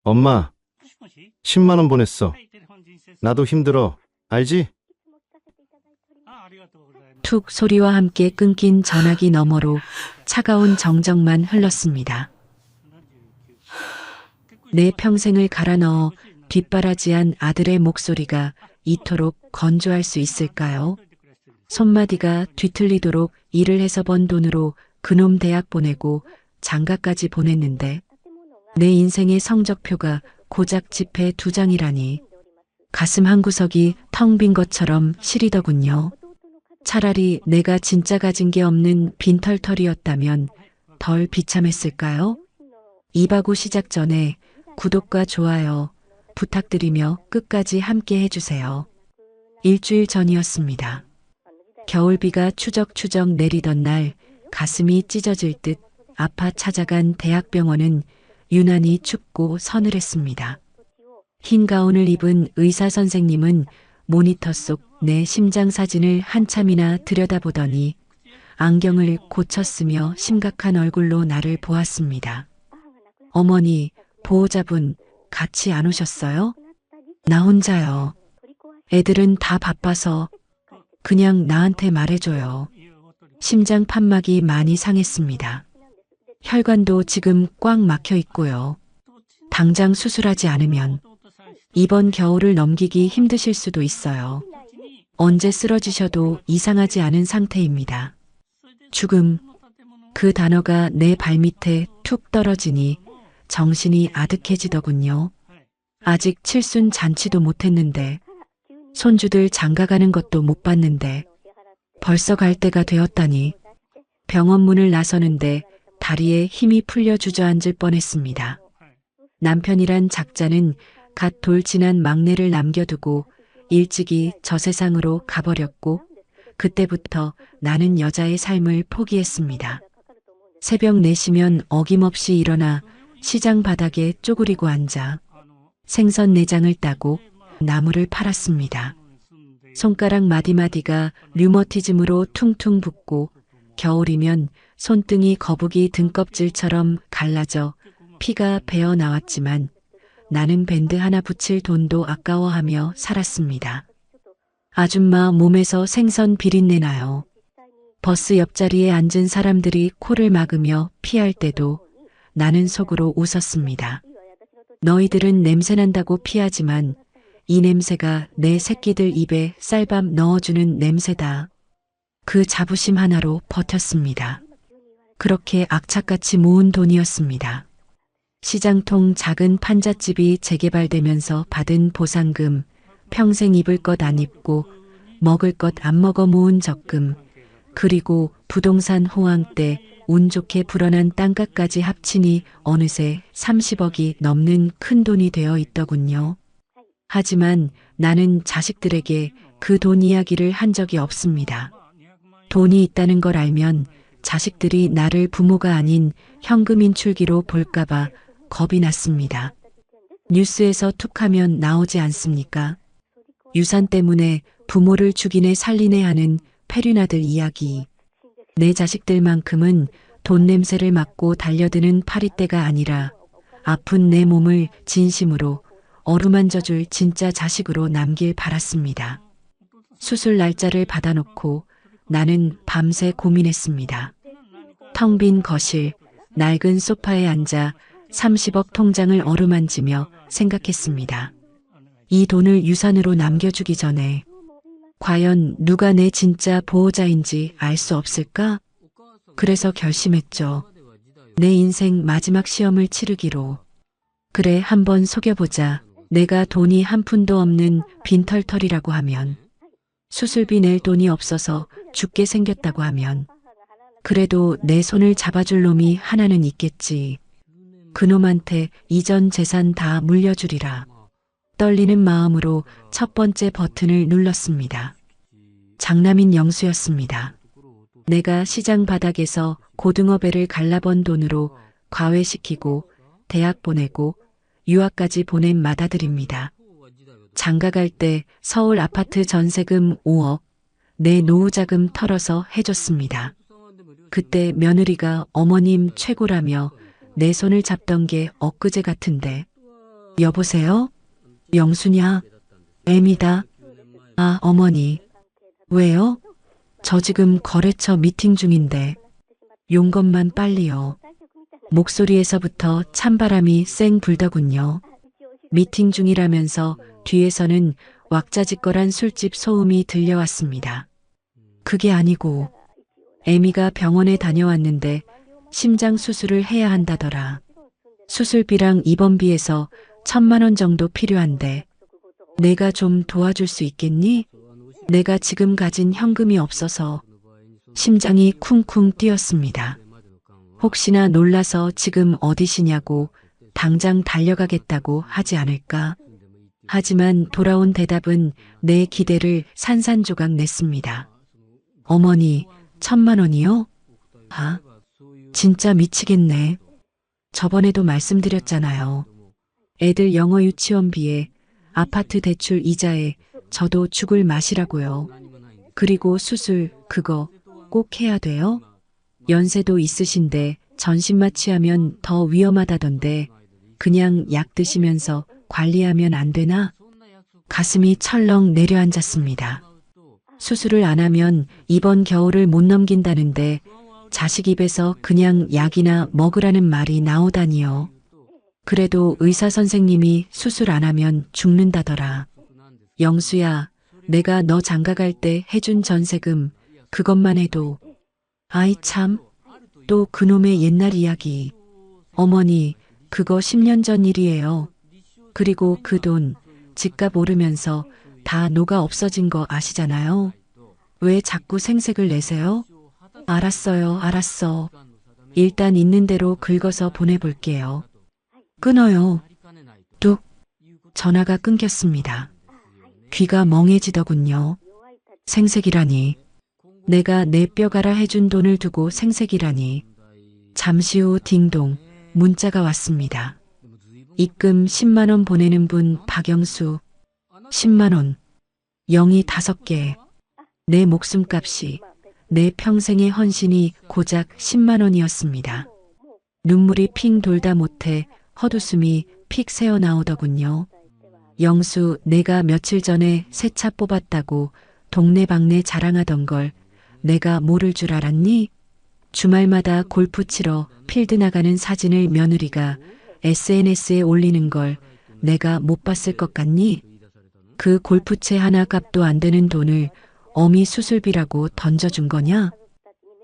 엄마, 10만 원 보냈어. 나도 힘들어. 알지? 툭 소리와 함께 끊긴 전화기 너머로 차가운 정적만 흘렀습니다. 내 평생을 갈아 넣어 뒷바라지한 아들의 목소리가 이토록 건조할 수 있을까요? 손마디가 뒤틀리도록 일을 해서 번 돈으로 그놈 대학 보내고 장가까지 보냈는데 내 인생의 성적표가 고작 지폐 2장이라니 가슴 한구석이 텅 빈 것처럼 시리더군요. 차라리 내가 진짜 가진 게 없는 빈털털이었다면 덜 비참했을까요? 이바구 시작 전에 구독과 좋아요 부탁드리며 끝까지 함께 해주세요. 일주일 전이었습니다. 겨울비가 추적추적 내리던 날 가슴이 찢어질 듯 아파 찾아간 대학병원은 유난히 춥고 서늘했습니다. 흰 가운을 입은 의사 선생님은 모니터 속 내 심장 사진을 한참이나 들여다보더니 안경을 고쳤으며 심각한 얼굴로 나를 보았습니다. 어머니, 보호자분 같이 안 오셨어요? 나 혼자요. 애들은 다 바빠서 그냥 나한테 말해줘요. 심장 판막이 많이 상했습니다. 혈관도 지금 꽉 막혀 있고요. 당장 수술하지 않으면 이번 겨울을 넘기기 힘드실 수도 있어요. 언제 쓰러지셔도 이상하지 않은 상태입니다. 죽음, 그 단어가 내 발밑에 툭 떨어지니 정신이 아득해지더군요. 아직 칠순 잔치도 못했는데 손주들 장가가는 것도 못 봤는데 벌써 갈 때가 되었다니 병원 문을 나서는데 다리에 힘이 풀려 주저앉을 뻔했습니다. 남편이란 작자는 갓 돌진한 막내를 남겨두고 일찍이 저 세상으로 가버렸고 그때부터 나는 여자의 삶을 포기했습니다. 새벽 4시면 어김없이 일어나 시장 바닥에 쪼그리고 앉아 생선 내장을 따고 나무를 팔았습니다. 손가락 마디마디가 류머티즘으로 퉁퉁 붓고 겨울이면 손등이 거북이 등껍질처럼 갈라져 피가 배어 나왔지만 나는 밴드 하나 붙일 돈도 아까워하며 살았습니다. 아줌마 몸에서 생선 비린내 나요. 버스 옆자리에 앉은 사람들이 코를 막으며 피할 때도 나는 속으로 웃었습니다. 너희들은 냄새난다고 피하지만 이 냄새가 내 새끼들 입에 쌀밥 넣어주는 냄새다. 그 자부심 하나로 버텼습니다. 그렇게 악착같이 모은 돈이었습니다. 시장통 작은 판잣집이 재개발되면서 받은 보상금, 평생 입을 것 안 입고 먹을 것 안 먹어 모은 적금, 그리고 부동산 호황 때 운 좋게 불어난 땅값까지 합치니 어느새 30억이 넘는 큰 돈이 되어 있더군요. 하지만 나는 자식들에게 그 돈 이야기를 한 적이 없습니다. 돈이 있다는 걸 알면 자식들이 나를 부모가 아닌 현금 인출기로 볼까봐 겁이 났습니다. 뉴스에서 툭하면 나오지 않습니까? 유산 때문에 부모를 죽이네 살리네 하는 페륜아들 이야기. 내 자식들만큼은 돈 냄새를 맡고 달려드는 파리떼가 아니라 아픈 내 몸을 진심으로 어루만져줄 진짜 자식으로 남길 바랐습니다. 수술 날짜를 받아놓고 나는 밤새 고민했습니다. 텅 빈 거실, 낡은 소파에 앉아 30억 통장을 어루만지며 생각했습니다. 이 돈을 유산으로 남겨주기 전에 과연 누가 내 진짜 보호자인지 알 수 없을까? 그래서 결심했죠. 내 인생 마지막 시험을 치르기로. 그래, 한번 속여보자. 내가 돈이 한 푼도 없는 빈털털이라고 하면, 수술비 낼 돈이 없어서 죽게 생겼다고 하면, 그래도 내 손을 잡아줄 놈이 하나는 있겠지. 그놈한테 이전 재산 다 물려주리라. 떨리는 마음으로 첫 번째 버튼을 눌렀습니다. 장남인 영수였습니다. 내가 시장 바닥에서 고등어 배를 갈라번 돈으로 과외시키고 대학 보내고 유학까지 보낸 맏아들입니다. 장가갈 때 서울 아파트 전세금 5억, 내 노후자금 털어서 해줬습니다. 그때 며느리가 어머님 최고라며 내 손을 잡던 게 엊그제 같은데 여보세요? 영수냐? 애미다. 아, 어머니. 왜요? 저 지금 거래처 미팅 중인데. 용건만 빨리요. 목소리에서부터 찬바람이 쌩 불더군요. 미팅 중이라면서 뒤에서는 왁자지껄한 술집 소음이 들려왔습니다. 그게 아니고 애미가 병원에 다녀왔는데 심장 수술을 해야 한다더라. 수술비랑 입원비에서 1,000만 원 정도 필요한데 내가 좀 도와줄 수 있겠니? 내가 지금 가진 현금이 없어서. 심장이 쿵쿵 뛰었습니다. 혹시나 놀라서 지금 어디시냐고 당장 달려가겠다고 하지 않을까? 하지만 돌아온 대답은 내 기대를 산산조각 냈습니다. 어머니, 1,000만 원이요? 아, 진짜 미치겠네. 저번에도 말씀드렸잖아요. 애들 영어 유치원비에 아파트 대출 이자에 저도 죽을 맛이라고요. 그리고 수술 그거 꼭 해야 돼요? 연세도 있으신데 전신 마취하면 더 위험하다던데 그냥 약 드시면서 관리하면 안 되나? 가슴이 철렁 내려앉았습니다. 수술을 안 하면 이번 겨울을 못 넘긴다는데 자식 입에서 그냥 약이나 먹으라는 말이 나오다니요. 그래도 의사 선생님이 수술 안 하면 죽는다더라. 영수야, 내가 너 장가갈 때 해준 전세금 그것만 해도. 아이 참, 또 그놈의 옛날 이야기. 어머니, 그거 10년 전 일이에요. 그리고 그 돈 집값 오르면서 다 녹아 없어진 거 아시잖아요. 왜 자꾸 생색을 내세요? 알았어요, 알았어. 일단 있는 대로 긁어서 보내볼게요. 끊어요. 뚝. 전화가 끊겼습니다. 귀가 멍해지더군요. 생색이라니. 내가 내 뼈가라 해준 돈을 두고 생색이라니. 잠시 후 딩동 문자가 왔습니다. 입금 10만 원 보내는 분 박영수. 10만 원. 0이 5개. 내 목숨값이, 내 평생의 헌신이 고작 10만 원이었습니다. 눈물이 핑 돌다 못해 헛웃음이 픽 새어나오더군요. 영수, 내가 며칠 전에 새 차 뽑았다고 동네방네 자랑하던 걸 내가 모를 줄 알았니? 주말마다 골프 치러 필드 나가는 사진을 며느리가 SNS에 올리는 걸 내가 못 봤을 것 같니? 그 골프채 하나 값도 안 되는 돈을 어미 수술비라고 던져준 거냐?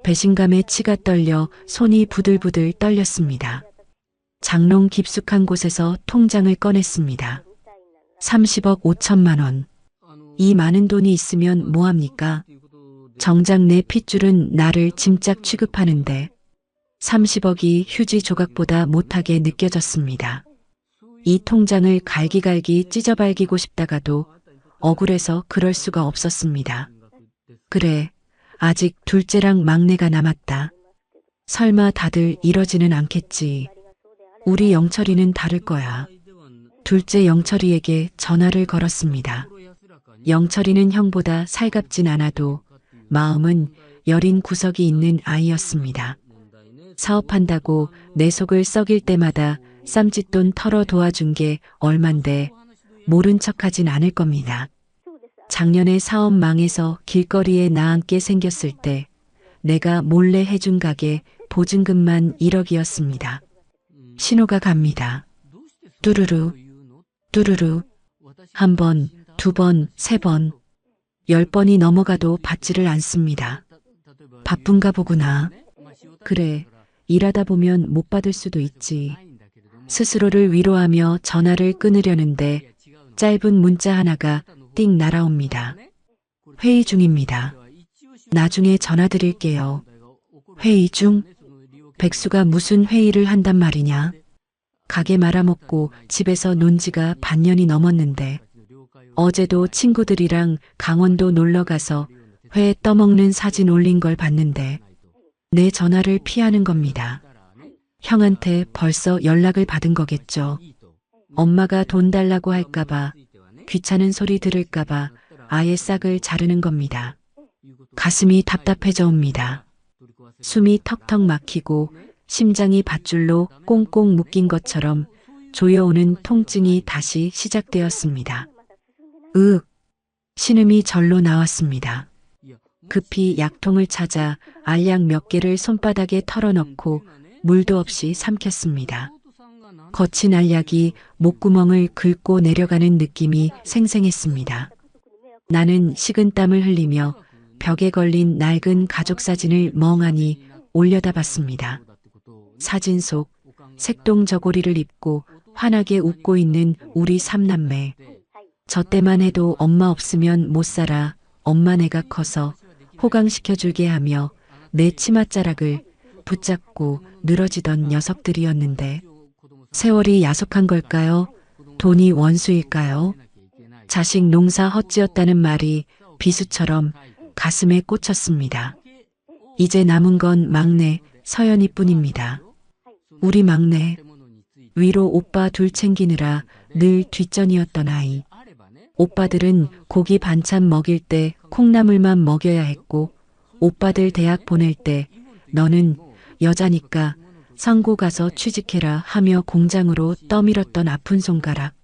배신감에 치가 떨려 손이 부들부들 떨렸습니다. 장롱 깊숙한 곳에서 통장을 꺼냈습니다. 30억 5천만 원. 이 많은 돈이 있으면 뭐합니까? 정작 내 핏줄은 나를 짐짝 취급하는데 30억이 휴지 조각보다 못하게 느껴졌습니다. 이 통장을 갈기갈기 찢어발기고 싶다가도 억울해서 그럴 수가 없었습니다. 그래, 아직 둘째랑 막내가 남았다. 설마 다들 이러지는 않겠지. 우리 영철이는 다를 거야. 둘째 영철이에게 전화를 걸었습니다. 영철이는 형보다 살갑진 않아도 마음은 여린 구석이 있는 아이였습니다. 사업한다고 내 속을 썩일 때마다 쌈짓돈 털어 도와준 게 얼만데 모른 척하진 않을 겁니다. 작년에 사업 망해서 길거리에 나앉게 생겼을 때 내가 몰래 해준 가게 보증금만 1억이었습니다. 신호가 갑니다. 뚜루루, 뚜루루. 한 번, 두 번, 세 번, 10번이 넘어가도 받지를 않습니다. 바쁜가 보구나. 그래, 일하다 보면 못 받을 수도 있지. 스스로를 위로하며 전화를 끊으려는데 짧은 문자 하나가 띵 날아옵니다. 회의 중입니다. 나중에 전화 드릴게요. 회의 중? 백수가 무슨 회의를 한단 말이냐? 가게 말아먹고 집에서 논 지가 반년이 넘었는데 어제도 친구들이랑 강원도 놀러가서 회 떠먹는 사진 올린 걸 봤는데 내 전화를 피하는 겁니다. 형한테 벌써 연락을 받은 거겠죠. 엄마가 돈 달라고 할까봐, 귀찮은 소리 들을까봐 아예 싹을 자르는 겁니다. 가슴이 답답해져 옵니다. 숨이 턱턱 막히고 심장이 밧줄로 꽁꽁 묶인 것처럼 조여오는 통증이 다시 시작되었습니다. 신음이 절로 나왔습니다. 급히 약통을 찾아 알약 몇 개를 손바닥에 털어넣고 물도 없이 삼켰습니다. 거친 알약이 목구멍을 긁고 내려가는 느낌이 생생했습니다. 나는 식은땀을 흘리며 벽에 걸린 낡은 가족 사진을 멍하니 올려다봤습니다. 사진 속 색동 저고리를 입고 환하게 웃고 있는 우리 삼남매. 저 때만 해도 엄마 없으면 못 살아. 엄마 내가 커서 호강시켜줄게 하며 내 치맛자락을 붙잡고 늘어지던 녀석들이었는데 세월이 야속한 걸까요? 돈이 원수일까요? 자식 농사 헛지었다는 말이 비수처럼 가슴에 꽂혔습니다. 이제 남은 건 막내 서연이뿐입니다. 우리 막내. 위로 오빠 둘 챙기느라 늘 뒷전이었던 아이. 오빠들은 고기 반찬 먹일 때 콩나물만 먹여야 했고 오빠들 대학 보낼 때 너는 여자니까 상고 가서 취직해라 하며 공장으로 떠밀었던 아픈 손가락.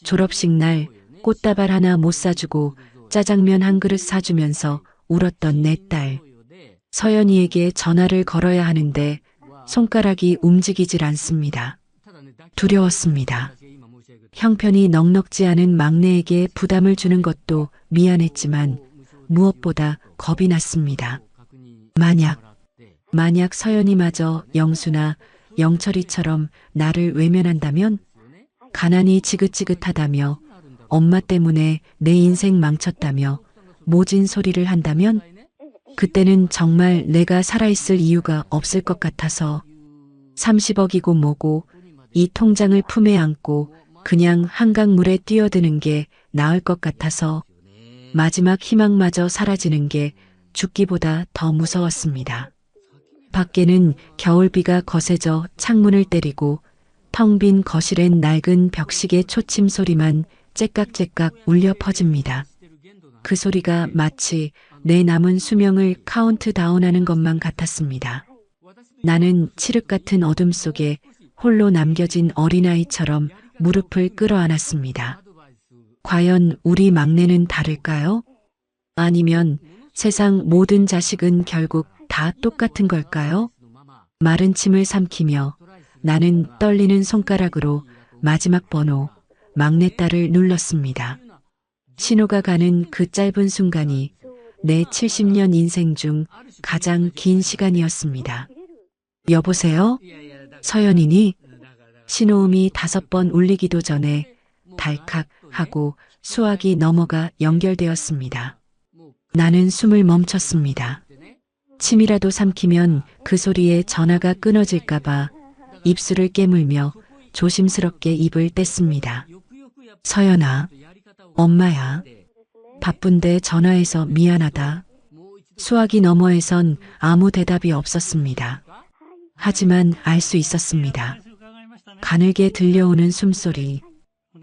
졸업식 날 꽃다발 하나 못 사주고 짜장면 한 그릇 사주면서 울었던 내 딸. 서연이에게 전화를 걸어야 하는데 손가락이 움직이질 않습니다. 두려웠습니다. 형편이 넉넉지 않은 막내에게 부담을 주는 것도 미안했지만 무엇보다 겁이 났습니다. 만약 서연이마저 영수나 영철이처럼 나를 외면한다면, 가난이 지긋지긋하다며 엄마 때문에 내 인생 망쳤다며 모진 소리를 한다면 그때는 정말 내가 살아있을 이유가 없을 것 같아서 30억이고 뭐고 이 통장을 품에 안고 그냥 한강물에 뛰어드는 게 나을 것 같아서 마지막 희망마저 사라지는 게 죽기보다 더 무서웠습니다. 밖에는 겨울비가 거세져 창문을 때리고 텅 빈 거실엔 낡은 벽시계 초침 소리만 째깍째깍 울려 퍼집니다. 그 소리가 마치 내 남은 수명을 카운트다운하는 것만 같았습니다. 나는 칠흑 같은 어둠 속에 홀로 남겨진 어린아이처럼 무릎을 끌어안았습니다. 과연 우리 막내는 다를까요? 아니면 세상 모든 자식은 결국 다 똑같은 걸까요? 마른 침을 삼키며 나는 떨리는 손가락으로 마지막 번호 막내딸을 눌렀습니다. 신호가 가는 그 짧은 순간이 내 70년 인생 중 가장 긴 시간이었습니다. 여보세요? 서연이니? 신호음이 5번 울리기도 전에 달칵 하고 수화기 넘어가 연결되었습니다. 나는 숨을 멈췄습니다. 침이라도 삼키면 그 소리에 전화가 끊어질까봐 입술을 깨물며 조심스럽게 입을 뗐습니다. 서연아, 엄마야. 바쁜데 전화해서 미안하다. 수화기 너머에선 아무 대답이 없었습니다. 하지만 알 수 있었습니다. 가늘게 들려오는 숨소리.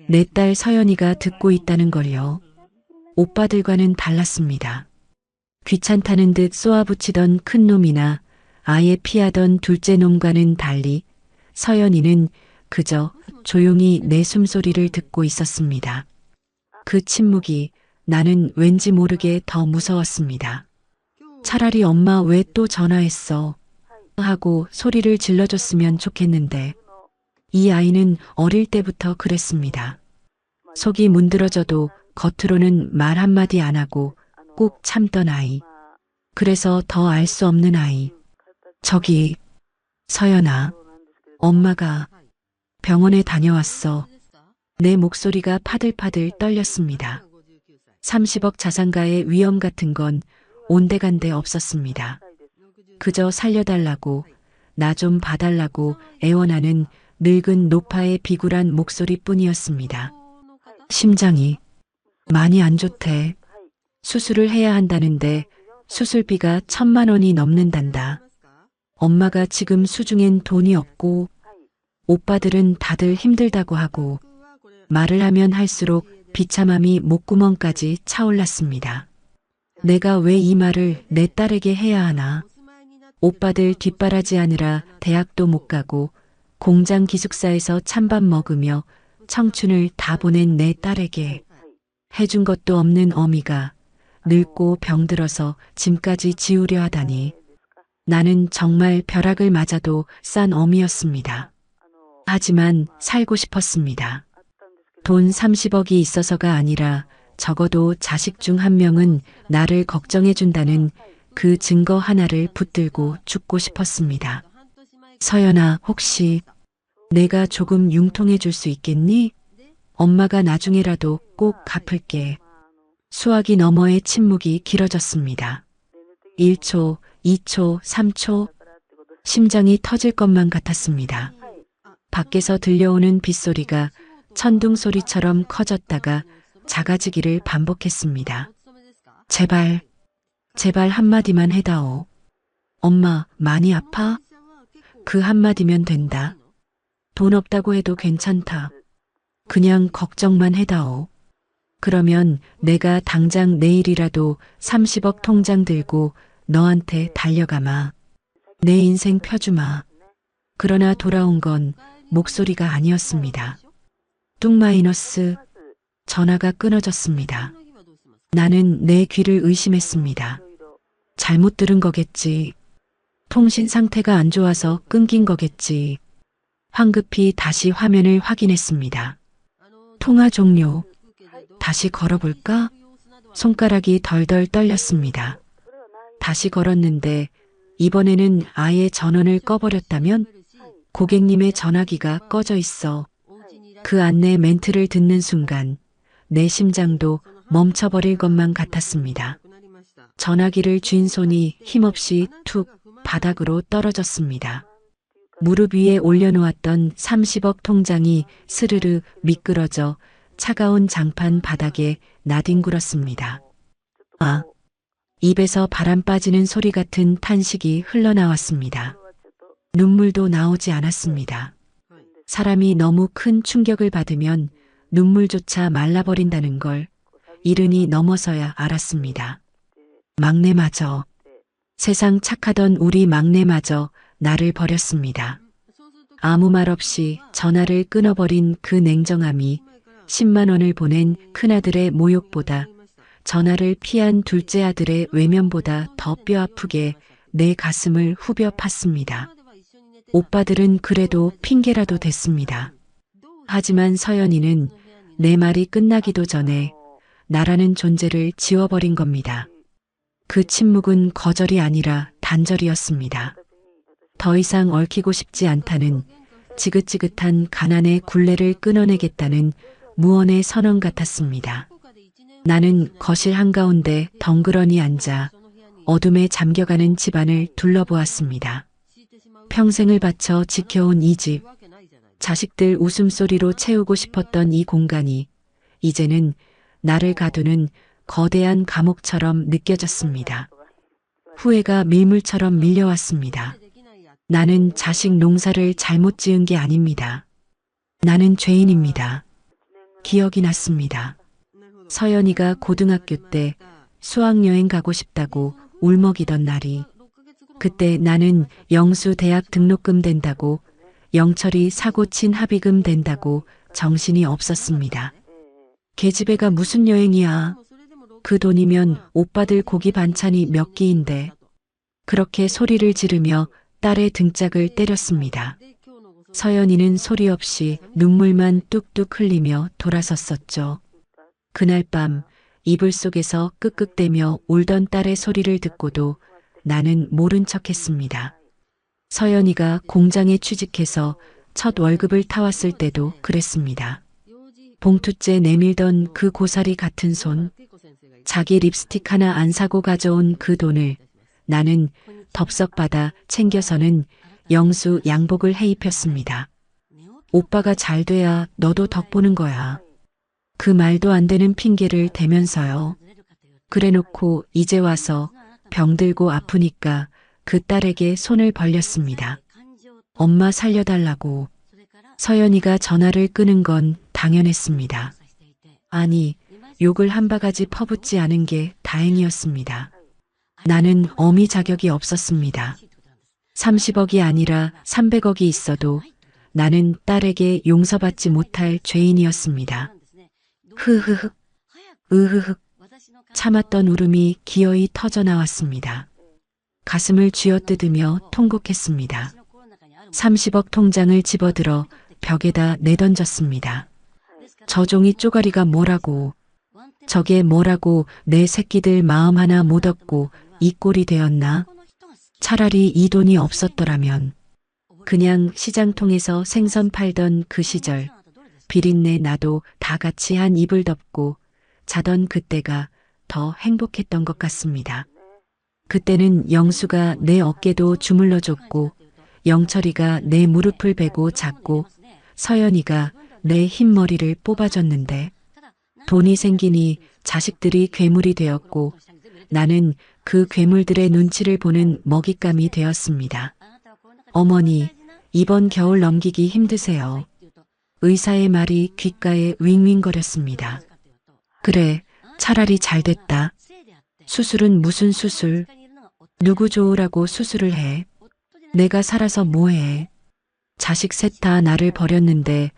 내 딸 서연이가 듣고 있다는 걸요. 오빠들과는 달랐습니다. 귀찮다는 듯 쏘아붙이던 큰 놈이나 아예 피하던 둘째 놈과는 달리 서연이는 그저 조용히 내 숨소리를 듣고 있었습니다. 그 침묵이 나는 왠지 모르게 더 무서웠습니다. 차라리 엄마 왜 또 전화했어? 하고 소리를 질러줬으면 좋겠는데 이 아이는 어릴 때부터 그랬습니다. 속이 문드러져도 겉으로는 말 한마디 안 하고 꾹 참던 아이. 그래서 더 알 수 없는 아이. 저기, 서연아, 엄마가 병원에 다녀왔어. 내 목소리가 파들파들 떨렸습니다. 30억 자산가의 위험 같은 건 온데간데 없었습니다. 그저 살려달라고, 나 좀 봐달라고 애원하는 늙은 노파의 비굴한 목소리뿐이었습니다. 심장이 많이 안 좋대. 수술을 해야 한다는데 수술비가 1,000만 원이 넘는단다. 엄마가 지금 수중엔 돈이 없고 오빠들은 다들 힘들다고 하고 말을 하면 할수록 비참함이 목구멍까지 차올랐습니다. 내가 왜 이 말을 내 딸에게 해야 하나. 오빠들 뒷바라지 하느라 대학도 못 가고 공장 기숙사에서 찬밥 먹으며 청춘을 다 보낸 내 딸에게 해준 것도 없는 어미가 늙고 병들어서 짐까지 지우려 하다니 나는 정말 벼락을 맞아도 싼 어미였습니다. 하지만 살고 싶었습니다. 돈 30억이 있어서가 아니라 적어도 자식 중 한 명은 나를 걱정해준다는 그 증거 하나를 붙들고 죽고 싶었습니다. 서연아, 혹시 내가 조금 융통해 줄 수 있겠니? 엄마가 나중에라도 꼭 갚을게. 수화기 너머의 침묵이 길어졌습니다. 1초, 2초, 3초. 심장이 터질 것만 같았습니다. 밖에서 들려오는 빗소리가 천둥 소리처럼 커졌다가 작아지기를 반복했습니다. 제발, 제발 한마디만 해다오. 엄마, 많이 아파? 그 한마디면 된다. 돈 없다고 해도 괜찮다. 그냥 걱정만 해다오. 그러면 내가 당장 내일이라도 30억 통장 들고 너한테 달려가마. 내 인생 펴주마. 그러나 돌아온 건 목소리가 아니었습니다. 뚱 마이너스. 전화가 끊어졌습니다. 나는 내 귀를 의심했습니다. 잘못 들은 거겠지. 통신 상태가 안 좋아서 끊긴 거겠지. 황급히 다시 화면을 확인했습니다. 통화 종료. 다시 걸어볼까? 손가락이 덜덜 떨렸습니다. 다시 걸었는데 이번에는 아예 전원을 꺼버렸다면 고객님의 전화기가 꺼져 있어. 그 안내 멘트를 듣는 순간 내 심장도 멈춰버릴 것만 같았습니다. 전화기를 쥔 손이 힘없이 툭 바닥으로 떨어졌습니다. 무릎 위에 올려놓았던 30억 통장이 스르르 미끄러져 차가운 장판 바닥에 나뒹굴었습니다. 아, 입에서 바람 빠지는 소리 같은 탄식이 흘러나왔습니다. 눈물도 나오지 않았습니다. 사람이 너무 큰 충격을 받으면 눈물조차 말라버린다는 걸 이른이 넘어서야 알았습니다. 막내마저, 세상 착하던 우리 막내마저 나를 버렸습니다. 아무 말 없이 전화를 끊어버린 그 냉정함이 10만 원을 보낸 큰아들의 모욕보다 전화를 피한 둘째 아들의 외면보다 더 뼈아프게 내 가슴을 후벼 팠습니다. 오빠들은 그래도 핑계라도 댔습니다. 하지만 서연이는 내 말이 끝나기도 전에 나라는 존재를 지워버린 겁니다. 그 침묵은 거절이 아니라 단절이었습니다. 더 이상 얽히고 싶지 않다는 지긋지긋한 가난의 굴레를 끊어내겠다는 무언의 선언 같았습니다. 나는 거실 한가운데 덩그러니 앉아 어둠에 잠겨가는 집안을 둘러보았습니다. 평생을 바쳐 지켜온 이 집, 자식들 웃음소리로 채우고 싶었던 이 공간이 이제는 나를 가두는 거대한 감옥처럼 느껴졌습니다. 후회가 밀물처럼 밀려왔습니다. 나는 자식 농사를 잘못 지은 게 아닙니다. 나는 죄인입니다. 기억이 났습니다. 서연이가 고등학교 때 수학여행 가고 싶다고 울먹이던 날이, 그때 나는 영수 대학 등록금 된다고, 영철이 사고 친 합의금 된다고 정신이 없었습니다. 계집애가 무슨 여행이야. 그 돈이면 오빠들 고기 반찬이 몇 끼인데. 그렇게 소리를 지르며 딸의 등짝을 때렸습니다. 서연이는 소리 없이 눈물만 뚝뚝 흘리며 돌아섰었죠. 그날 밤 이불 속에서 끄끄대며 울던 딸의 소리를 듣고도 나는 모른 척했습니다. 서연이가 공장에 취직해서 첫 월급을 타왔을 때도 그랬습니다. 봉투째 내밀던 그 고사리 같은 손, 자기 립스틱 하나 안 사고 가져온 그 돈을 나는 덥석 받아 챙겨서는 영수 양복을 해입혔습니다. 오빠가 잘 돼야 너도 덕 보는 거야. 그 말도 안 되는 핑계를 대면서요. 그래놓고 이제 와서 병들고 아프니까 그 딸에게 손을 벌렸습니다. 엄마 살려달라고. 서연이가 전화를 끄는 건 당연했습니다. 아니, 욕을 한 바가지 퍼붓지 않은 게 다행이었습니다. 나는 어미 자격이 없었습니다. 30억이 아니라 300억이 있어도 나는 딸에게 용서받지 못할 죄인이었습니다. 흐흐흐, 으흐흐. 참았던 울음이 기어이 터져 나왔습니다. 가슴을 쥐어뜯으며 통곡했습니다. 30억 통장을 집어들어 벽에다 내던졌습니다. 저 종이 쪼가리가 뭐라고, 저게 뭐라고 내 새끼들 마음 하나 못 얻고 이 꼴이 되었나? 차라리 이 돈이 없었더라면 그냥 시장통에서 생선 팔던 그 시절 비린내 나도 다 같이 한 이불 덮고 자던 그때가 더 행복했던 것 같습니다. 그때는 영수가 내 어깨도 주물러 줬고 영철이가 내 무릎을 베고 잤고 서연이가 내 흰머리를 뽑아줬는데 돈이 생기니 자식들이 괴물이 되었고 나는 그 괴물들의 눈치를 보는 먹잇감이 되었습니다. 어머니, 이번 겨울 넘기기 힘드세요. 의사의 말이 귓가에 윙윙거렸습니다. 그래, 차라리 잘 됐다. 수술은 무슨 수술? 누구 좋으라고 수술을 해? 내가 살아서 뭐해? 자식 셋 다 나를 버렸는데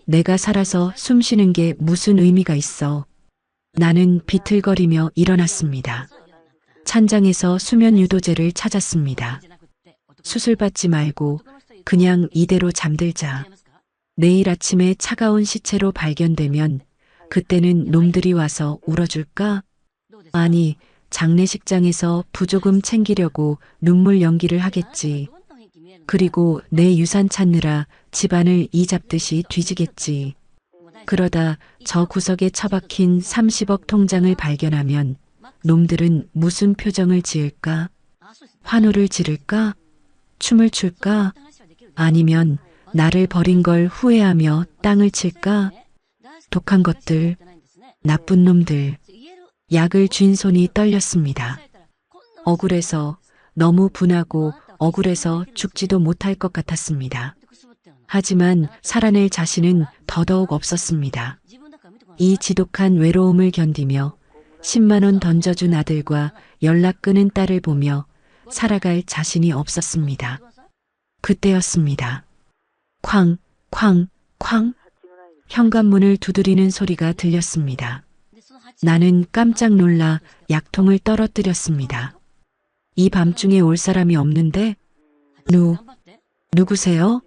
내가 살아서 숨 쉬는 게 무슨 의미가 있어? 나는 비틀거리며 일어났습니다. 찬장에서 수면 유도제를 찾았습니다. 수술 받지 말고 그냥 이대로 잠들자. 내일 아침에 차가운 시체로 발견되면 그때는 놈들이 와서 울어줄까? 아니, 장례식장에서 부조금 챙기려고 눈물 연기를 하겠지. 그리고 내 유산 찾느라 집안을 이 잡듯이 뒤지겠지. 그러다 저 구석에 처박힌 30억 통장을 발견하면 놈들은 무슨 표정을 지을까? 환호를 지를까? 춤을 출까? 아니면 나를 버린 걸 후회하며 땅을 칠까? 독한 것들, 나쁜 놈들. 약을 쥔 손이 떨렸습니다. 억울해서, 너무 분하고 억울해서 죽지도 못할 것 같았습니다. 하지만 살아낼 자신은 더더욱 없었습니다. 이 지독한 외로움을 견디며 10만 원 던져준 아들과 연락 끊은 딸을 보며 살아갈 자신이 없었습니다. 그때였습니다. 쾅, 쾅, 쾅. 현관문을 두드리는 소리가 들렸습니다. 나는 깜짝 놀라 약통을 떨어뜨렸습니다. 이 밤중에 올 사람이 없는데? 누구세요?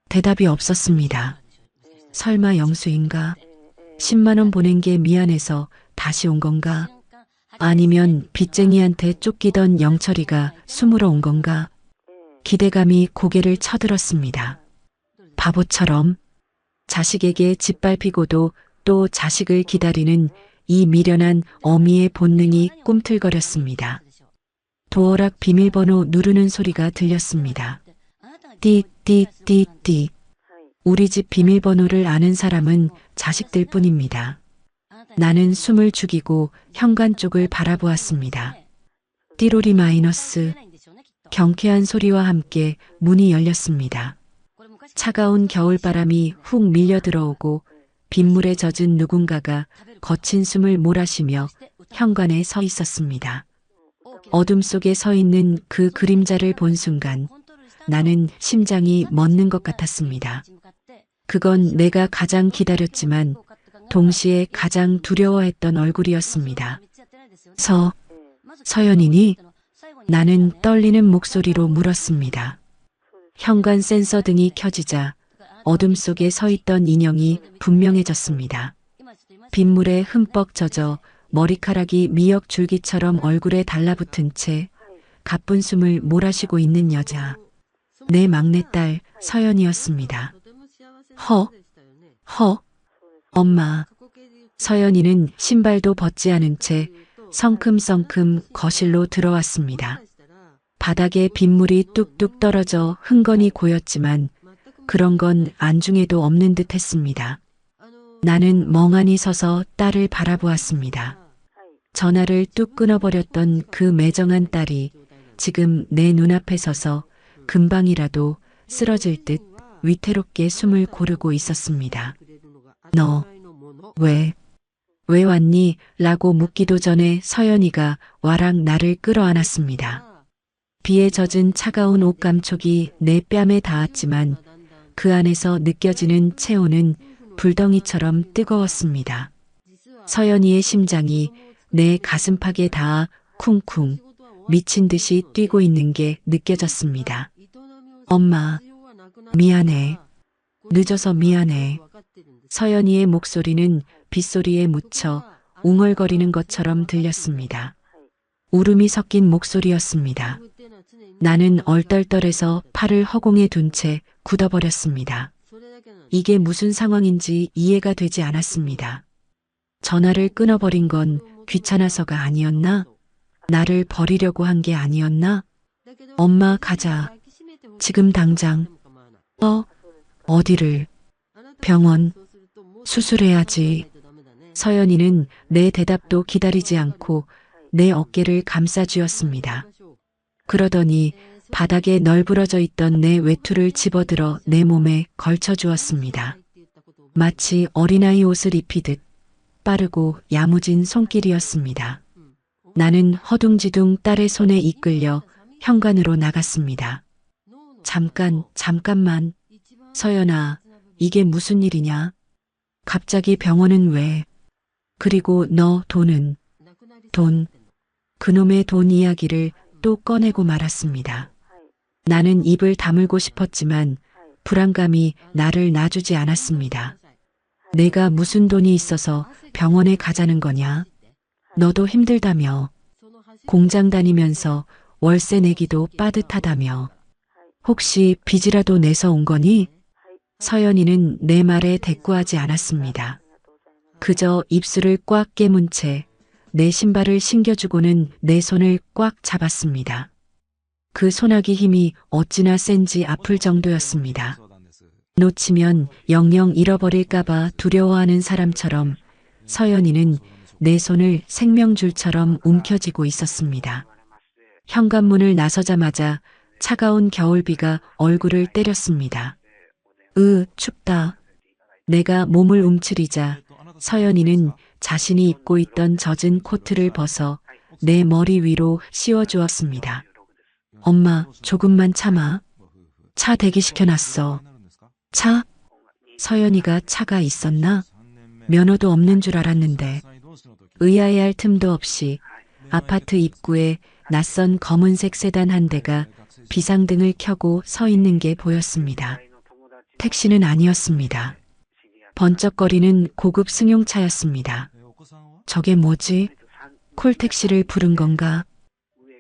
대답이 없었습니다. 설마 영수인가? 10만 원 보낸 게 미안해서 다시 온 건가? 아니면 빚쟁이한테 쫓기던 영철이가 숨으러 온 건가? 기대감이 고개를 쳐들었습니다. 바보처럼 자식에게 짓밟히고도 또 자식을 기다리는 이 미련한 어미의 본능이 꿈틀거렸습니다. 도어락 비밀번호 누르는 소리가 들렸습니다. 띠띠띠띠. 우리 집 비밀번호를 아는 사람은 자식들 뿐입니다. 나는 숨을 죽이고 현관 쪽을 바라보았습니다. 띠로리 마이너스. 경쾌한 소리와 함께 문이 열렸습니다. 차가운 겨울바람이 훅 밀려 들어오고 빗물에 젖은 누군가가 거친 숨을 몰아쉬며 현관에 서 있었습니다. 어둠 속에 서 있는 그 그림자를 본 순간 나는 심장이 멎는 것 같았습니다. 그건 내가 가장 기다렸지만 동시에 가장 두려워했던 얼굴이었습니다. 서연이니? 나는 떨리는 목소리로 물었습니다. 현관 센서 등이 켜지자 어둠 속에 서 있던 인형이 분명해졌습니다. 빗물에 흠뻑 젖어 머리카락이 미역 줄기처럼 얼굴에 달라붙은 채 가쁜 숨을 몰아쉬고 있는 여자. 내 막내딸 서연이었습니다. 엄마. 서연이는 신발도 벗지 않은 채 성큼성큼 거실로 들어왔습니다. 바닥에 빗물이 뚝뚝 떨어져 흥건히 고였지만 그런 건 안중에도 없는 듯 했습니다. 나는 멍하니 서서 딸을 바라보았습니다. 전화를 뚝 끊어버렸던 그 매정한 딸이 지금 내 눈앞에 서서 금방이라도 쓰러질 듯 위태롭게 숨을 고르고 있었습니다. 너, 왜 왔니? 라고 묻기도 전에 서연이가 와락 나를 끌어안았습니다. 비에 젖은 차가운 옷 감촉이 내 뺨에 닿았지만 그 안에서 느껴지는 체온은 불덩이처럼 뜨거웠습니다. 서연이의 심장이 내 가슴팍에 닿아 쿵쿵 미친 듯이 뛰고 있는 게 느껴졌습니다. 엄마, 미안해. 늦어서 미안해. 서연이의 목소리는 빗소리에 묻혀 웅얼거리는 것처럼 들렸습니다. 울음이 섞인 목소리였습니다. 나는 얼떨떨해서 팔을 허공에 둔 채 굳어버렸습니다. 이게 무슨 상황인지 이해가 되지 않았습니다. 전화를 끊어버린 건 귀찮아서가 아니었나? 나를 버리려고 한 게 아니었나? 엄마, 가자. 지금 당장. 어디를? 병원. 수술해야지. 서연이는 내 대답도 기다리지 않고 내 어깨를 감싸쥐었습니다. 그러더니 바닥에 널브러져 있던 내 외투를 집어들어 내 몸에 걸쳐주었습니다. 마치 어린아이 옷을 입히듯 빠르고 야무진 손길이었습니다. 나는 허둥지둥 딸의 손에 이끌려 현관으로 나갔습니다. 잠깐만. 서연아, 이게 무슨 일이냐? 갑자기 병원은 왜? 그리고 너 돈. 그놈의 돈 이야기를 또 꺼내고 말았습니다. 나는 입을 다물고 싶었지만 불안감이 나를 놔주지 않았습니다. 내가 무슨 돈이 있어서 병원에 가자는 거냐? 너도 힘들다며. 공장 다니면서 월세 내기도 빠듯하다며. 혹시 빚이라도 내서 온 거니? 서연이는 내 말에 대꾸하지 않았습니다. 그저 입술을 꽉 깨문 채 내 신발을 신겨주고는 내 손을 꽉 잡았습니다. 그 소나기 힘이 어찌나 센지 아플 정도였습니다. 놓치면 영영 잃어버릴까봐 두려워하는 사람처럼 서연이는 내 손을 생명줄처럼 움켜쥐고 있었습니다. 현관문을 나서자마자 차가운 겨울비가 얼굴을 때렸습니다. 춥다. 내가 몸을 움츠리자 서연이는 자신이 입고 있던 젖은 코트를 벗어 내 머리 위로 씌워주었습니다. 엄마, 조금만 참아. 차 대기시켜놨어. 차? 서연이가 차가 있었나? 면허도 없는 줄 알았는데. 의아해할 틈도 없이 아파트 입구에 낯선 검은색 세단 한 대가 비상등을 켜고 서 있는 게 보였습니다. 택시는 아니었습니다. 번쩍거리는 고급 승용차였습니다. 저게 뭐지? 콜택시를 부른 건가?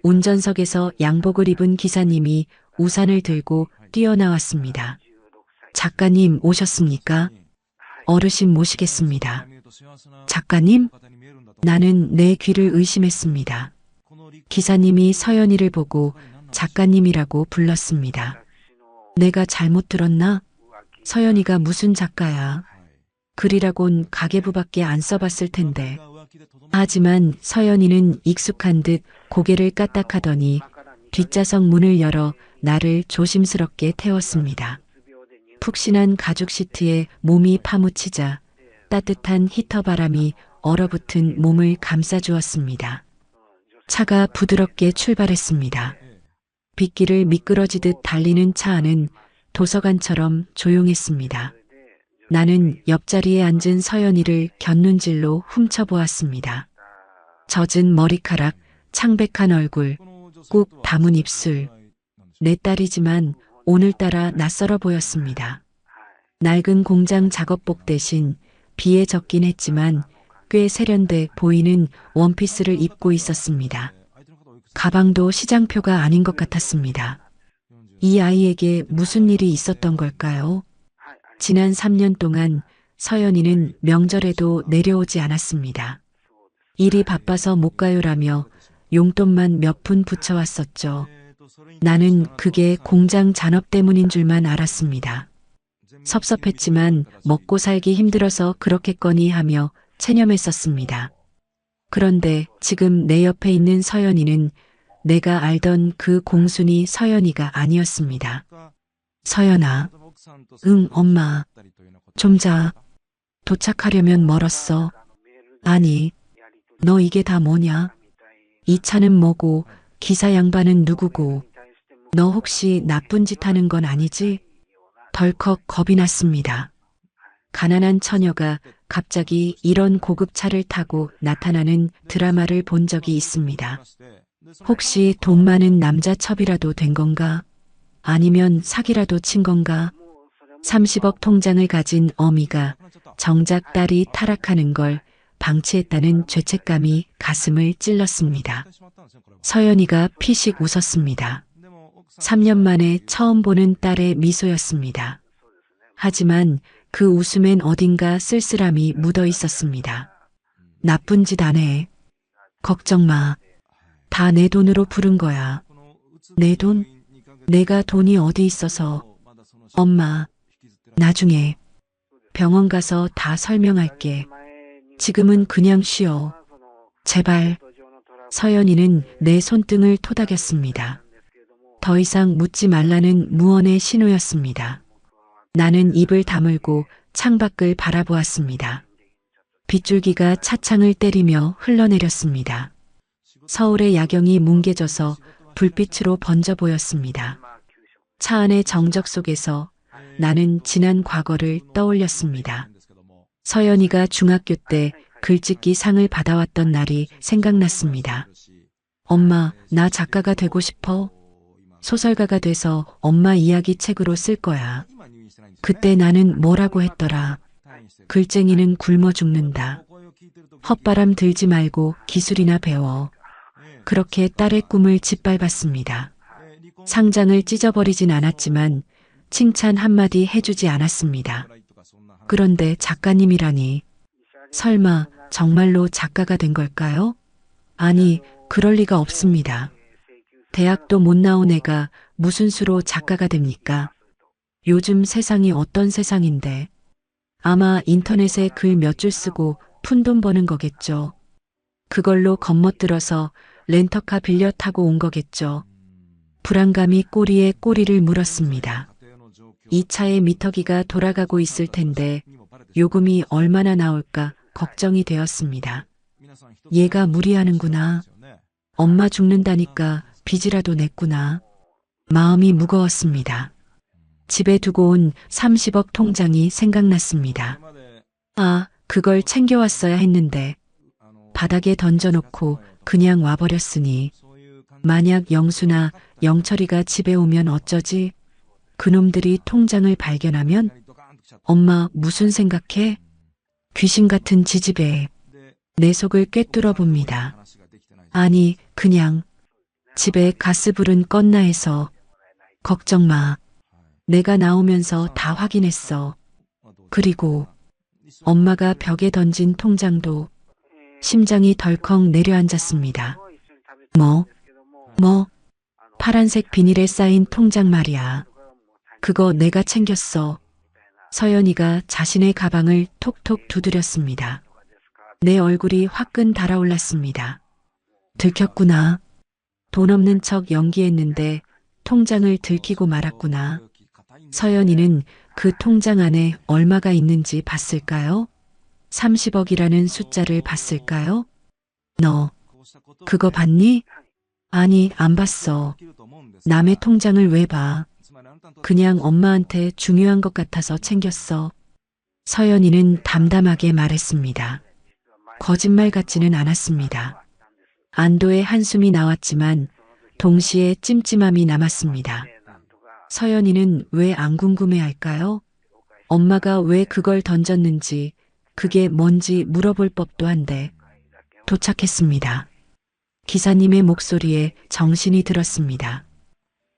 운전석에서 양복을 입은 기사님이 우산을 들고 뛰어나왔습니다. 작가님 오셨습니까? 어르신 모시겠습니다. 작가님? 나는 내 귀를 의심했습니다. 기사님이 서연이를 보고 작가님이라고 불렀습니다. 내가 잘못 들었나? 서연이가 무슨 작가야? 글이라곤 가계부밖에 안 써봤을 텐데. 하지만 서연이는 익숙한 듯 고개를 까딱하더니 뒷좌석 문을 열어 나를 조심스럽게 태웠습니다. 푹신한 가죽 시트에 몸이 파묻히자 따뜻한 히터 바람이 얼어붙은 몸을 감싸주었습니다. 차가 부드럽게 출발했습니다. 빗길을 미끄러지듯 달리는 차 안은 도서관처럼 조용했습니다. 나는 옆자리에 앉은 서연이를 곁눈질로 훔쳐보았습니다. 젖은 머리카락, 창백한 얼굴, 꾹 담은 입술. 내 딸이지만 오늘따라 낯설어 보였습니다. 낡은 공장 작업복 대신 비에 젖긴 했지만 꽤 세련돼 보이는 원피스를 입고 있었습니다. 가방도 시장표가 아닌 것 같았습니다. 이 아이에게 무슨 일이 있었던 걸까요? 지난 3년 동안 서연이는 명절에도 내려오지 않았습니다. 일이 바빠서 못 가요라며 용돈만 몇 푼 붙여왔었죠. 나는 그게 공장 잔업 때문인 줄만 알았습니다. 섭섭했지만 먹고 살기 힘들어서 그렇겠거니 하며 체념했었습니다. 그런데 지금 내 옆에 있는 서연이는 내가 알던 그 공순이 서연이가 아니었습니다. 서연아. 응, 엄마. 좀 자. 도착하려면 멀었어. 아니, 너 이게 다 뭐냐? 이 차는 뭐고, 기사 양반은 누구고, 너 혹시 나쁜 짓 하는 건 아니지? 덜컥 겁이 났습니다. 가난한 처녀가 갑자기 이런 고급 차를 타고 나타나는 드라마를 본 적이 있습니다. 혹시 돈 많은 남자 첩이라도 된 건가? 아니면 사기라도 친 건가? 30억 통장을 가진 어미가 정작 딸이 타락하는 걸 방치했다는 죄책감이 가슴을 찔렀습니다. 서연이가 피식 웃었습니다. 3년 만에 처음 보는 딸의 미소였습니다. 하지만 그 웃음엔 어딘가 쓸쓸함이 묻어 있었습니다. 나쁜 짓 안 해. 걱정 마. 다 내 돈으로 부른 거야. 내 돈? 내가 돈이 어디 있어서. 엄마, 나중에 병원 가서 다 설명할게. 지금은 그냥 쉬어. 제발. 서연이는 내 손등을 토닥였습니다. 더 이상 묻지 말라는 무언의 신호였습니다. 나는 입을 다물고 창밖을 바라보았습니다. 빗줄기가 차창을 때리며 흘러내렸습니다. 서울의 야경이 뭉개져서 불빛으로 번져 보였습니다. 차 안의 정적 속에서 나는 지난 과거를 떠올렸습니다. 서연이가 중학교 때 글짓기 상을 받아왔던 날이 생각났습니다. 엄마, 나 작가가 되고 싶어. 소설가가 돼서 엄마 이야기 책으로 쓸 거야. 그때 나는 뭐라고 했더라. 글쟁이는 굶어 죽는다. 헛바람 들지 말고 기술이나 배워. 그렇게 딸의 꿈을 짓밟았습니다. 상장을 찢어버리진 않았지만 칭찬 한마디 해주지 않았습니다. 그런데 작가님이라니. 설마 정말로 작가가 된 걸까요? 아니, 그럴 리가 없습니다. 대학도 못 나온 애가 무슨 수로 작가가 됩니까? 요즘 세상이 어떤 세상인데. 아마 인터넷에 글 몇 줄 쓰고 푼돈 버는 거겠죠. 그걸로 겉멋들어서 렌터카 빌려 타고 온 거겠죠. 불안감이 꼬리에 꼬리를 물었습니다. 이 차의 미터기가 돌아가고 있을 텐데 요금이 얼마나 나올까 걱정이 되었습니다. 얘가 무리하는구나. 엄마 죽는다니까 빚이라도 냈구나. 마음이 무거웠습니다. 집에 두고 온 30억 통장이 생각났습니다. 아, 그걸 챙겨왔어야 했는데 바닥에 던져놓고 그냥 와버렸으니 만약 영수나 영철이가 집에 오면 어쩌지? 그놈들이 통장을 발견하면 엄마 무슨 생각해? 귀신 같은 지지배. 내 속을 꿰뚫어 봅니다. 아니, 그냥 집에 가스불은 껐나 해서. 걱정 마. 내가 나오면서 다 확인했어. 그리고 엄마가 벽에 던진 통장도. 심장이 덜컥 내려앉았습니다. 뭐? 파란색 비닐에 쌓인 통장 말이야. 그거 내가 챙겼어. 서연이가 자신의 가방을 톡톡 두드렸습니다. 내 얼굴이 화끈 달아올랐습니다. 들켰구나. 돈 없는 척 연기했는데 통장을 들키고 말았구나. 서연이는 그 통장 안에 얼마가 있는지 봤을까요? 30억이라는 숫자를 봤을까요? 너 그거 봤니? 아니, 안 봤어. 남의 통장을 왜 봐? 그냥 엄마한테 중요한 것 같아서 챙겼어. 서연이는 담담하게 말했습니다. 거짓말 같지는 않았습니다. 안도의 한숨이 나왔지만 동시에 찜찜함이 남았습니다. 서연이는 왜 안 궁금해할까요? 엄마가 왜 그걸 던졌는지, 그게 뭔지 물어볼 법도 한데. 도착했습니다. 기사님의 목소리에 정신이 들었습니다.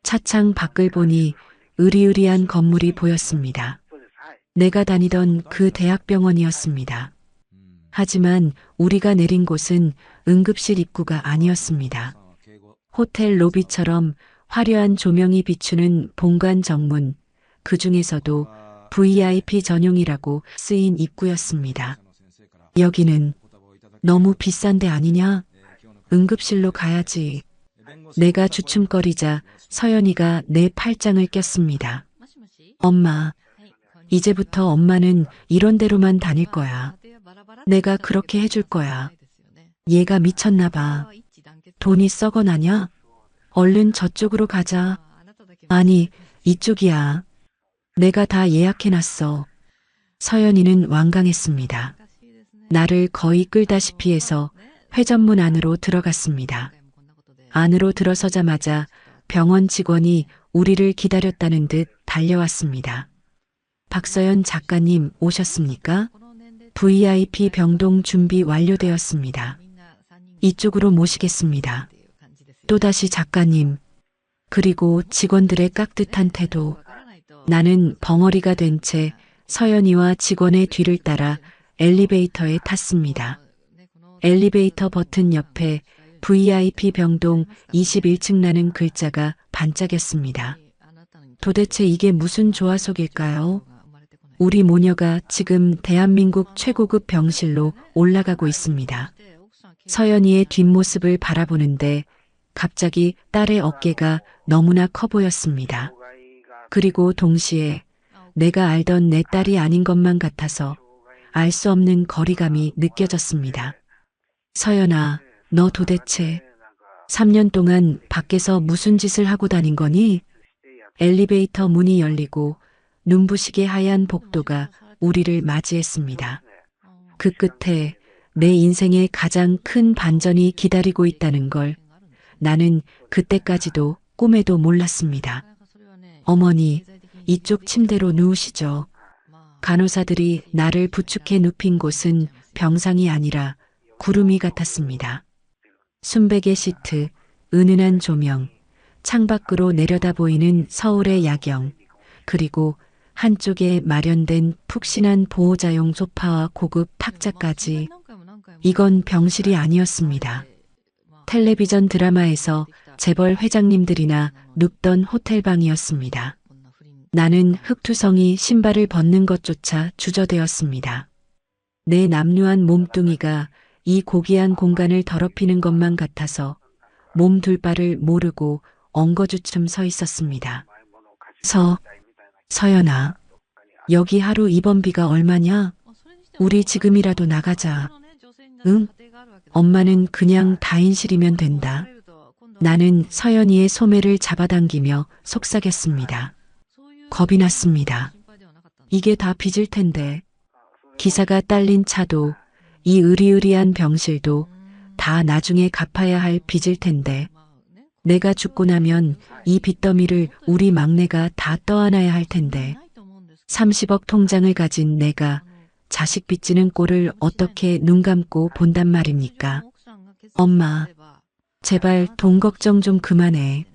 차창 밖을 보니 으리으리한 건물이 보였습니다. 내가 다니던 그 대학병원이었습니다. 하지만 우리가 내린 곳은 응급실 입구가 아니었습니다. 호텔 로비처럼 화려한 조명이 비추는 본관 정문, 그 중에서도 VIP 전용이라고 쓰인 입구였습니다. 여기는 너무 비싼 데 아니냐? 응급실로 가야지. 내가 주춤거리자 서연이가 내 팔짱을 꼈습니다. 엄마, 이제부터 엄마는 이런 데로만 다닐 거야. 내가 그렇게 해줄 거야. 얘가 미쳤나 봐. 돈이 썩어나냐? 얼른 저쪽으로 가자. 아니, 이쪽이야. 내가 다 예약해놨어. 서연이는 완강했습니다. 나를 거의 끌다시피 해서 회전문 안으로 들어갔습니다. 안으로 들어서자마자 병원 직원이 우리를 기다렸다는 듯 달려왔습니다. 박서연 작가님 오셨습니까? VIP 병동 준비 완료되었습니다. 이쪽으로 모시겠습니다. 또다시 작가님, 그리고 직원들의 깍듯한 태도. 나는 벙어리가 된 채 서연이와 직원의 뒤를 따라 엘리베이터에 탔습니다. 엘리베이터 버튼 옆에 VIP 병동 21층라는 글자가 반짝였습니다. 도대체 이게 무슨 조화속일까요? 우리 모녀가 지금 대한민국 최고급 병실로 올라가고 있습니다. 서연이의 뒷모습을 바라보는데 갑자기 딸의 어깨가 너무나 커 보였습니다. 그리고 동시에 내가 알던 내 딸이 아닌 것만 같아서 알 수 없는 거리감이 느껴졌습니다. 서연아, 너 도대체 3년 동안 밖에서 무슨 짓을 하고 다닌 거니? 엘리베이터 문이 열리고 눈부시게 하얀 복도가 우리를 맞이했습니다. 그 끝에 내 인생의 가장 큰 반전이 기다리고 있다는 걸 나는 그때까지도 꿈에도 몰랐습니다. 어머니, 이쪽 침대로 누우시죠. 간호사들이 나를 부축해 눕힌 곳은 병상이 아니라 구름이 같았습니다. 순백의 시트, 은은한 조명, 창밖으로 내려다 보이는 서울의 야경, 그리고 한쪽에 마련된 푹신한 보호자용 소파와 고급 탁자까지. 이건 병실이 아니었습니다. 텔레비전 드라마에서 재벌 회장님들이나 눕던 호텔방이었습니다. 나는 흙투성이 신발을 벗는 것조차 주저되었습니다. 내 남루한 몸뚱이가 이 고귀한 공간을 더럽히는 것만 같아서 몸 둘 바를 모르고 엉거주춤 서 있었습니다. 서연아, 여기 하루 입원비가 얼마냐? 우리 지금이라도 나가자. 응? 엄마는 그냥 다인실이면 된다. 나는 서연이의 소매를 잡아당기며 속삭였습니다. 겁이 났습니다. 이게 다 빚일 텐데. 기사가 딸린 차도 이 으리으리한 병실도 다 나중에 갚아야 할 빚일 텐데. 내가 죽고 나면 이 빚더미를 우리 막내가 다 떠안아야 할 텐데. 30억 통장을 가진 내가 자식 빚지는 꼴을 어떻게 눈 감고 본단 말입니까? 엄마, 제발 돈 걱정 좀 그만해.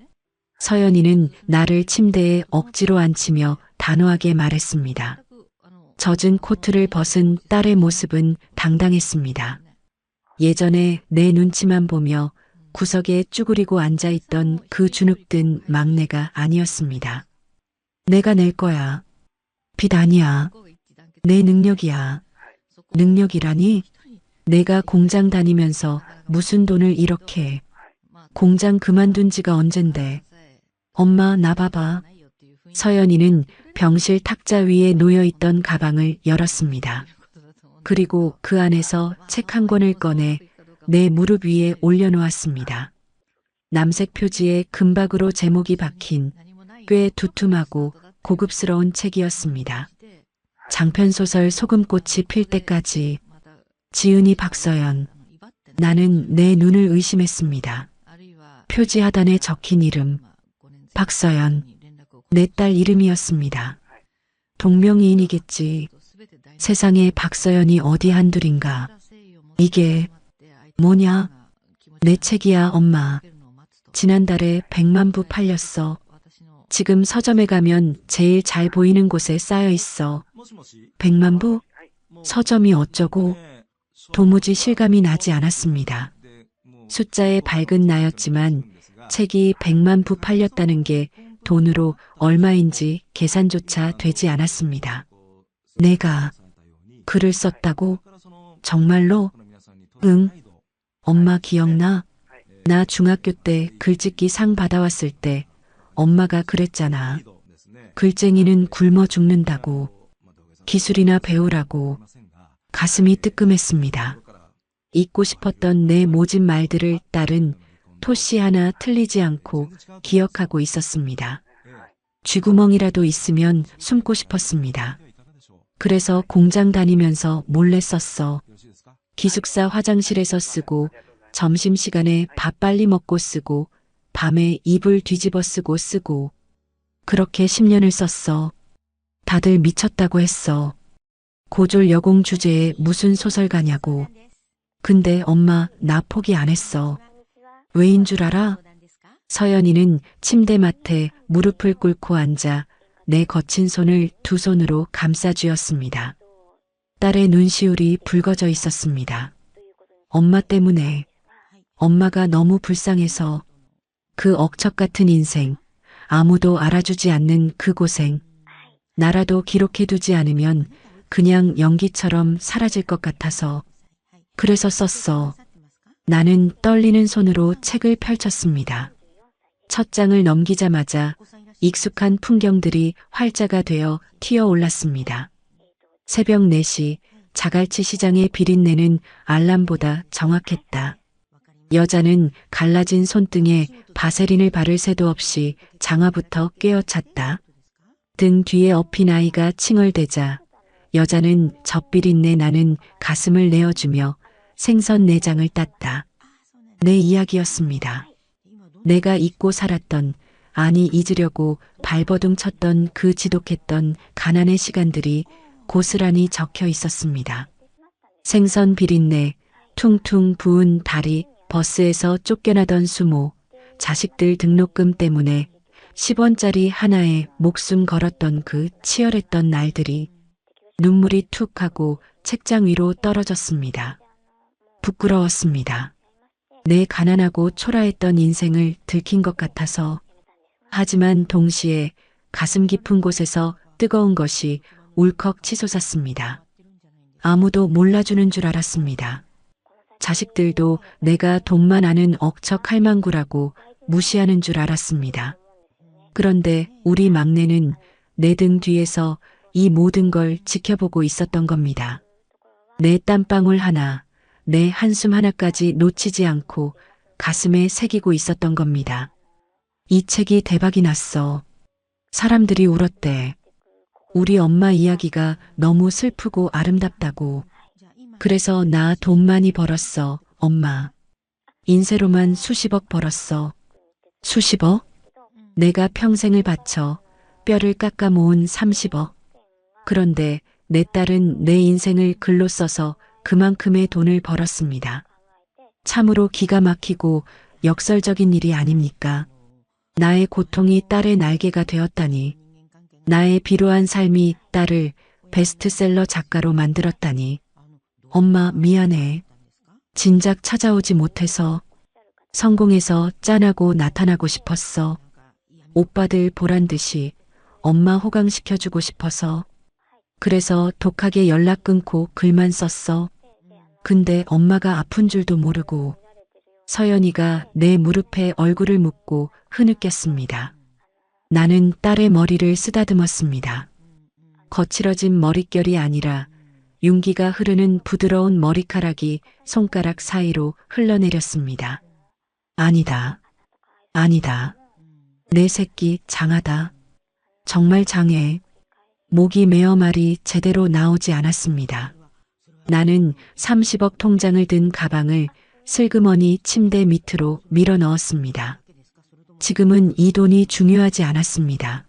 서연이는 나를 침대에 억지로 앉히며 단호하게 말했습니다. 젖은 코트를 벗은 딸의 모습은 당당했습니다. 예전에 내 눈치만 보며 구석에 쭈그리고 앉아있던 그 주눅든 막내가 아니었습니다. 내가 낼 거야. 빚 아니야. 내 능력이야. 능력이라니? 내가 공장 다니면서 무슨 돈을 이렇게. 공장 그만둔 지가 언젠데. 엄마, 나 봐봐. 서연이는 병실 탁자 위에 놓여있던 가방을 열었습니다. 그리고 그 안에서 책 한 권을 꺼내 내 무릎 위에 올려놓았습니다. 남색 표지에 금박으로 제목이 박힌 꽤 두툼하고 고급스러운 책이었습니다. 장편소설 소금꽃이 필 때까지. 지은이 박서연. 나는 내 눈을 의심했습니다. 표지 하단에 적힌 이름. 박서연. 내 딸 이름이었습니다. 동명이인이겠지. 세상에 박서연이 어디 한둘인가. 이게 뭐냐? 내 책이야, 엄마. 지난달에 100만 부 팔렸어. 지금 서점에 가면 제일 잘 보이는 곳에 쌓여 있어. 100만 부? 서점이 어쩌고? 도무지 실감이 나지 않았습니다. 숫자에 밝은 나였지만 책이 100만 부 팔렸다는 게 돈으로 얼마인지 계산조차 되지 않았습니다. 내가 글을 썼다고? 정말로? 응. 엄마 기억나? 나 중학교 때 글짓기 상 받아왔을 때 엄마가 그랬잖아. 글쟁이는 굶어 죽는다고. 기술이나 배우라고. 가슴이 뜨끔했습니다. 잊고 싶었던 내 모진 말들을 딸은 토시 하나 틀리지 않고 기억하고 있었습니다. 쥐구멍이라도 있으면 숨고 싶었습니다. 그래서 공장 다니면서 몰래 썼어. 기숙사 화장실에서 쓰고, 점심시간에 밥 빨리 먹고 쓰고, 밤에 이불 뒤집어 쓰고, 그렇게 10년을 썼어. 다들 미쳤다고 했어. 고졸 여공 주제에 무슨 소설가냐고. 근데 엄마, 나 포기 안 했어. 왜인 줄 알아? 서연이는 침대맡에 무릎을 꿇고 앉아 내 거친 손을 두 손으로 감싸쥐었습니다. 딸의 눈시울이 붉어져 있었습니다. 엄마 때문에. 엄마가 너무 불쌍해서. 그 억척 같은 인생, 아무도 알아주지 않는 그 고생, 나라도 기록해두지 않으면 그냥 연기처럼 사라질 것 같아서. 그래서 썼어. 나는 떨리는 손으로 책을 펼쳤습니다. 첫 장을 넘기자마자 익숙한 풍경들이 활자가 되어 튀어올랐습니다. 새벽 4시 자갈치 시장의 비린내는 알람보다 정확했다. 여자는 갈라진 손등에 바세린을 바를 새도 없이 장화부터 꿰어찼다. 등 뒤에 엎인 아이가 칭얼대자 여자는 젖비린내 나는 가슴을 내어주며 생선 내장을 땄다. 내 이야기였습니다. 내가 잊고 살았던, 아니 잊으려고 발버둥 쳤던 그 지독했던 가난의 시간들이 고스란히 적혀 있었습니다. 생선 비린내, 퉁퉁 부은 다리, 버스에서 쫓겨나던 수모, 자식들 등록금 때문에 10원짜리 하나에 목숨 걸었던 그 치열했던 날들이 눈물이 툭 하고 책장 위로 떨어졌습니다. 부끄러웠습니다. 내 가난하고 초라했던 인생을 들킨 것 같아서. 하지만 동시에 가슴 깊은 곳에서 뜨거운 것이 울컥 치솟았습니다. 아무도 몰라주는 줄 알았습니다. 자식들도 내가 돈만 아는 억척 할망구라고 무시하는 줄 알았습니다. 그런데 우리 막내는 내 등 뒤에서 이 모든 걸 지켜보고 있었던 겁니다. 내 땀방울 하나, 내 한숨 하나까지 놓치지 않고 가슴에 새기고 있었던 겁니다. 이 책이 대박이 났어. 사람들이 울었대. 우리 엄마 이야기가 너무 슬프고 아름답다고. 그래서 나 돈 많이 벌었어, 엄마. 인쇄로만 수십억 벌었어. 수십억? 내가 평생을 바쳐 뼈를 깎아 모은 30억. 그런데 내 딸은 내 인생을 글로 써서 그만큼의 돈을 벌었습니다. 참으로 기가 막히고 역설적인 일이 아닙니까? 나의 고통이 딸의 날개가 되었다니. 나의 비루한 삶이 딸을 베스트셀러 작가로 만들었다니. 엄마 미안해. 진작 찾아오지 못해서. 성공해서 짠하고 나타나고 싶었어. 오빠들 보란 듯이 엄마 호강시켜주고 싶어서. 그래서 독하게 연락 끊고 글만 썼어. 근데 엄마가 아픈 줄도 모르고. 서연이가 내 무릎에 얼굴을 묻고 흐느꼈습니다. 나는 딸의 머리를 쓰다듬었습니다. 거칠어진 머릿결이 아니라 윤기가 흐르는 부드러운 머리카락이 손가락 사이로 흘러내렸습니다. 아니다. 아니다. 내 새끼 장하다. 정말 장해. 목이 메어 말이 제대로 나오지 않았습니다. 나는 30억 통장을 든 가방을 슬그머니 침대 밑으로 밀어 넣었습니다. 지금은 이 돈이 중요하지 않았습니다.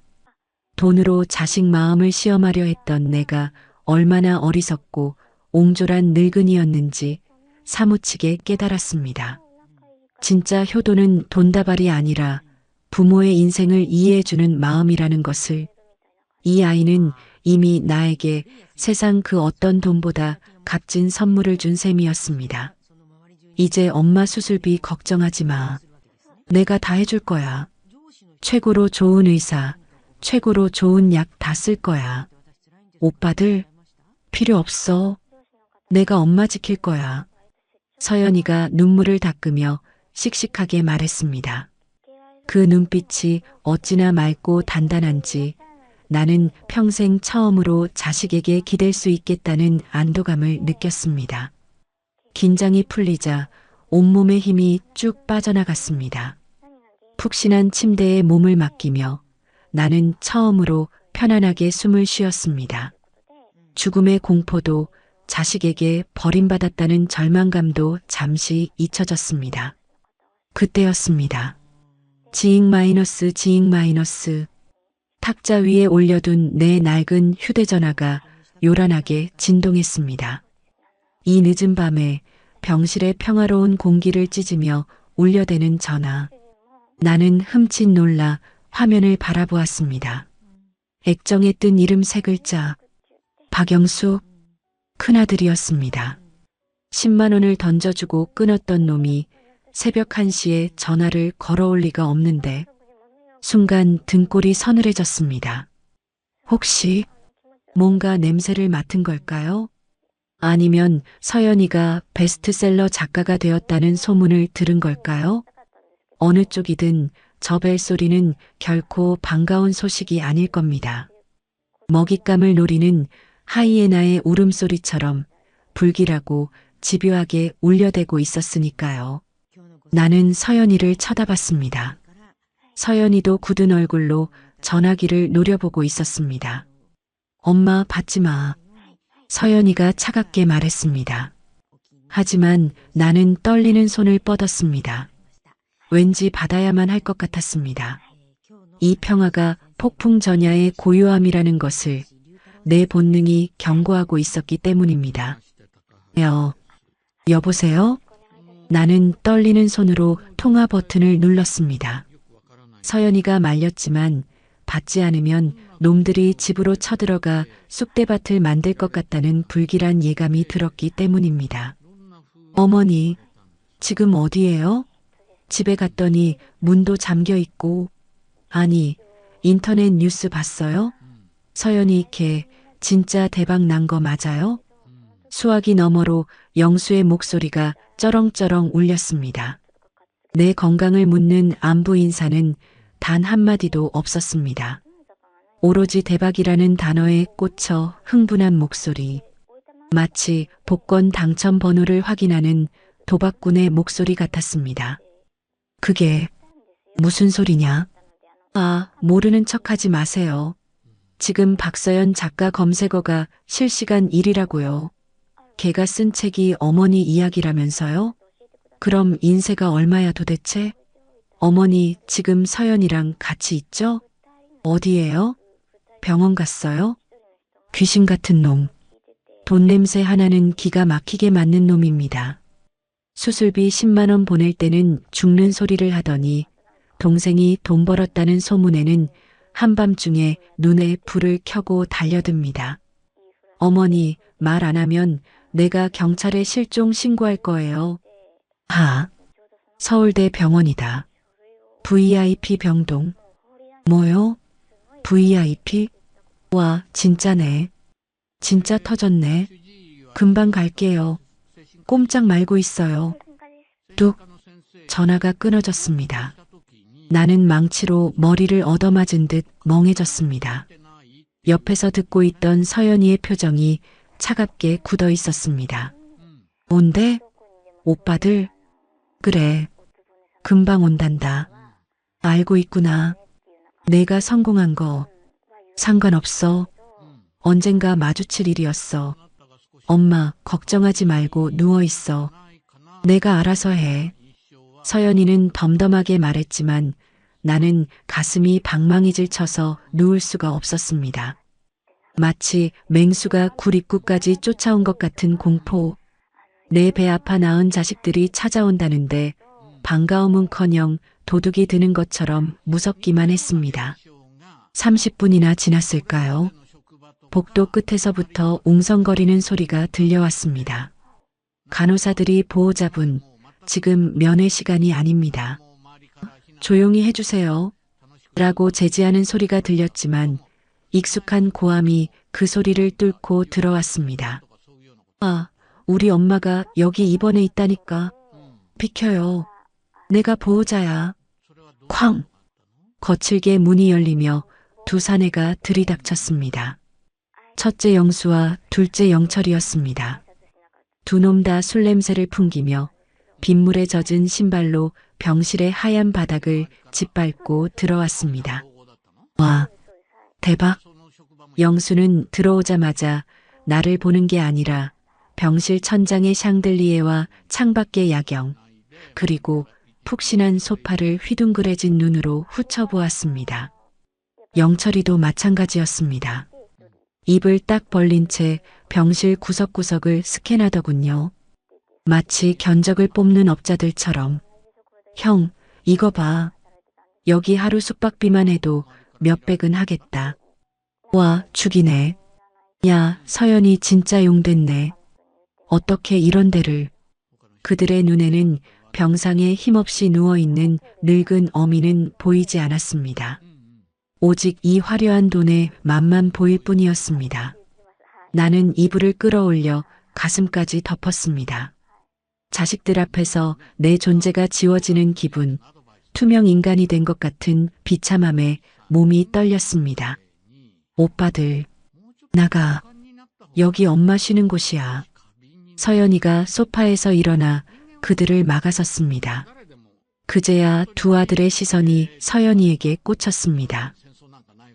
돈으로 자식 마음을 시험하려 했던 내가 얼마나 어리석고 옹졸한 늙은이였는지 사무치게 깨달았습니다. 진짜 효도는 돈다발이 아니라 부모의 인생을 이해해주는 마음이라는 것을. 이 아이는 이미 나에게 세상 그 어떤 돈보다 값진 선물을 준 셈이었습니다. 이제 엄마 수술비 걱정하지 마. 내가 다 해줄 거야. 최고로 좋은 의사, 최고로 좋은 약 다 쓸 거야. 오빠들 필요 없어. 내가 엄마 지킬 거야. 서연이가 눈물을 닦으며 씩씩하게 말했습니다. 그 눈빛이 어찌나 맑고 단단한지 나는 평생 처음으로 자식에게 기댈 수 있겠다는 안도감을 느꼈습니다. 긴장이 풀리자 온몸의 힘이 쭉 빠져나갔습니다. 푹신한 침대에 몸을 맡기며 나는 처음으로 편안하게 숨을 쉬었습니다. 죽음의 공포도 자식에게 버림받았다는 절망감도 잠시 잊혀졌습니다. 그때였습니다. 지잉 마이너스 탁자 위에 올려둔 내 낡은 휴대전화가 요란하게 진동했습니다. 이 늦은 밤에 병실의 평화로운 공기를 찢으며 울려대는 전화. 나는 흠칫 놀라 화면을 바라보았습니다. 액정에 뜬 이름 세 글자. 박영수. 큰아들이었습니다. 10만 원을 던져주고 끊었던 놈이 새벽 1시에 전화를 걸어올 리가 없는데 순간 등골이 서늘해졌습니다. 혹시 뭔가 냄새를 맡은 걸까요? 아니면 서연이가 베스트셀러 작가가 되었다는 소문을 들은 걸까요? 어느 쪽이든 저 벨소리는 결코 반가운 소식이 아닐 겁니다. 먹잇감을 노리는 하이에나의 울음소리처럼 불길하고 집요하게 울려대고 있었으니까요. 나는 서연이를 쳐다봤습니다. 서연이도 굳은 얼굴로 전화기를 노려보고 있었습니다. 엄마 받지 마. 서연이가 차갑게 말했습니다. 하지만 나는 떨리는 손을 뻗었습니다. 왠지 받아야만 할 것 같았습니다. 이 평화가 폭풍 전야의 고요함이라는 것을 내 본능이 경고하고 있었기 때문입니다. 여보세요? 나는 떨리는 손으로 통화 버튼을 눌렀습니다. 서연이가 말렸지만 받지 않으면 놈들이 집으로 쳐들어가 쑥대밭을 만들 것 같다는 불길한 예감이 들었기 때문입니다. 어머니, 지금 어디예요? 집에 갔더니 문도 잠겨 있고, 아니, 인터넷 뉴스 봤어요? 서연이 걔 진짜 대박 난 거 맞아요? 수화기 너머로 영수의 목소리가 쩌렁쩌렁 울렸습니다. 내 건강을 묻는 안부 인사는 단 한마디도 없었습니다. 오로지 대박이라는 단어에 꽂혀 흥분한 목소리. 마치 복권 당첨 번호를 확인하는 도박꾼의 목소리 같았습니다. 그게 무슨 소리냐? 아, 모르는 척하지 마세요. 지금 박서연 작가 검색어가 실시간 1위라고요. 걔가 쓴 책이 어머니 이야기라면서요? 그럼 인세가 얼마야 도대체? 어머니 지금 서연이랑 같이 있죠? 어디예요? 병원 갔어요? 귀신 같은 놈. 돈 냄새 하나는 기가 막히게 맞는 놈입니다. 수술비 10만 원 보낼 때는 죽는 소리를 하더니 동생이 돈 벌었다는 소문에는 한밤중에 눈에 불을 켜고 달려듭니다. 어머니 말 안 하면 내가 경찰에 실종 신고할 거예요. 서울대 병원이다. VIP 병동. 뭐요? VIP? 와, 진짜네. 진짜 터졌네. 금방 갈게요. 꼼짝 말고 있어요. 뚝. 전화가 끊어졌습니다. 나는 망치로 머리를 얻어맞은 듯 멍해졌습니다. 옆에서 듣고 있던 서연이의 표정이 차갑게 굳어 있었습니다. 뭔데? 오빠들? 그래. 금방 온단다. 알고 있구나. 내가 성공한 거 상관없어. 언젠가 마주칠 일이었어. 엄마 걱정하지 말고 누워있어. 내가 알아서 해. 서연이는 덤덤하게 말했지만 나는 가슴이 방망이질 쳐서 누울 수가 없었습니다. 마치 맹수가 굴 입구까지 쫓아온 것 같은 공포. 내 배 아파 낳은 자식들이 찾아온다는데 반가움은커녕 도둑이 드는 것처럼 무섭기만 했습니다. 30분이나 지났을까요? 복도 끝에서부터 웅성거리는 소리가 들려왔습니다. 간호사들이 보호자분, 지금 면회 시간이 아닙니다. 조용히 해주세요. 라고 제지하는 소리가 들렸지만 익숙한 고함이 그 소리를 뚫고 들어왔습니다. 아, 우리 엄마가 여기 입원해 있다니까. 비켜요. 내가 보호자야. 쾅! 거칠게 문이 열리며 두 사내가 들이닥쳤습니다. 첫째 영수와 둘째 영철이었습니다. 두 놈 다 술 냄새를 풍기며 빗물에 젖은 신발로 병실의 하얀 바닥을 짓밟고 들어왔습니다. 와, 대박. 영수는 들어오자마자 나를 보는 게 아니라 병실 천장의 샹들리에와 창밖의 야경, 그리고 푹신한 소파를 휘둥그레진 눈으로 훑어보았습니다. 영철이도 마찬가지였습니다. 입을 딱 벌린 채 병실 구석구석을 스캔하더군요. 마치 견적을 뽑는 업자들처럼. 형, 이거 봐. 여기 하루 숙박비만 해도 몇백은 하겠다. 와, 죽이네. 야, 서연이 진짜 용됐네. 어떻게 이런 데를. 그들의 눈에는 병상에 힘없이 누워있는 늙은 어미는 보이지 않았습니다. 오직 이 화려한 돈의 맛만 보일 뿐이었습니다. 나는 이불을 끌어올려 가슴까지 덮었습니다. 자식들 앞에서 내 존재가 지워지는 기분, 투명 인간이 된 것 같은 비참함에 몸이 떨렸습니다. 오빠들, 나가. 여기 엄마 쉬는 곳이야. 서연이가 소파에서 일어나 그들을 막아섰습니다. 그제야 두 아들의 시선이 서연이에게 꽂혔습니다.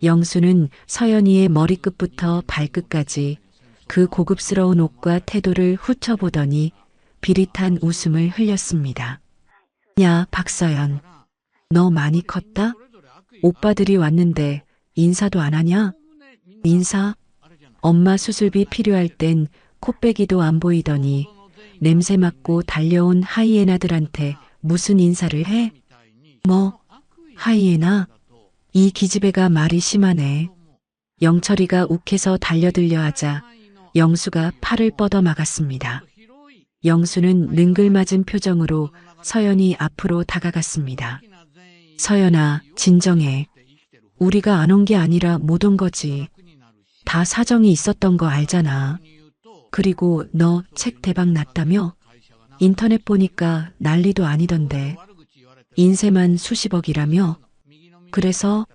영수는 서연이의 머리끝부터 발끝까지 그 고급스러운 옷과 태도를 훑어보더니 비릿한 웃음을 흘렸습니다. 야, 박서연. 너 많이 컸다? 오빠들이 왔는데 인사도 안 하냐? 인사? 엄마 수술비 필요할 땐 코빼기도 안 보이더니 냄새 맡고 달려온 하이에나들한테 무슨 인사를 해? 뭐? 하이에나? 이 기집애가 말이 심하네. 영철이가 욱해서 달려들려 하자 영수가 팔을 뻗어 막았습니다. 영수는 능글맞은 표정으로 서연이 앞으로 다가갔습니다. 서연아, 진정해. 우리가 안 온 게 아니라 못 온 거지. 다 사정이 있었던 거 알잖아. 그리고 너 책 대박 났다며? 인터넷 보니까 난리도 아니던데. 인쇄만 수십억이라며? 그래서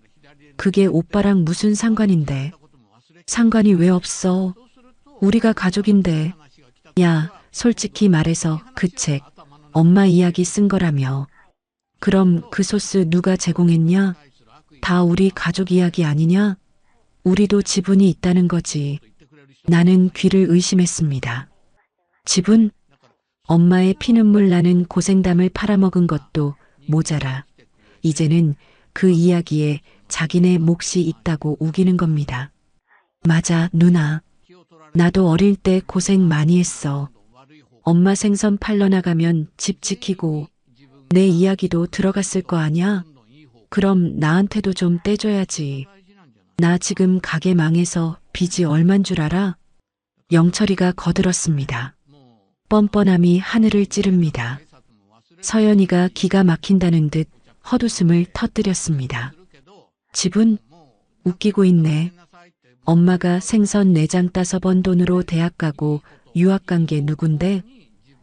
그게 오빠랑 무슨 상관인데? 상관이 왜 없어? 우리가 가족인데. 야, 솔직히 말해서 그 책 엄마 이야기 쓴 거라며. 그럼 그 소스 누가 제공했냐? 다 우리 가족 이야기 아니냐? 우리도 지분이 있다는 거지. 나는 귀를 의심했습니다. 지분? 엄마의 피눈물 나는 고생담을 팔아먹은 것도 모자라 이제는 그 이야기에 자기네 몫이 있다고 우기는 겁니다. 맞아, 누나. 나도 어릴 때 고생 많이 했어. 엄마 생선 팔러 나가면 집 지키고 내 이야기도 들어갔을 거 아냐? 그럼 나한테도 좀 떼줘야지. 나 지금 가게 망해서 빚이 얼만 줄 알아? 영철이가 거들었습니다. 뻔뻔함이 하늘을 찌릅니다. 서연이가 기가 막힌다는 듯 헛웃음을 터뜨렸습니다. 집은? 웃기고 있네. 엄마가 생선 내장 따서 번 돈으로 대학 가고 유학 간 게 누군데?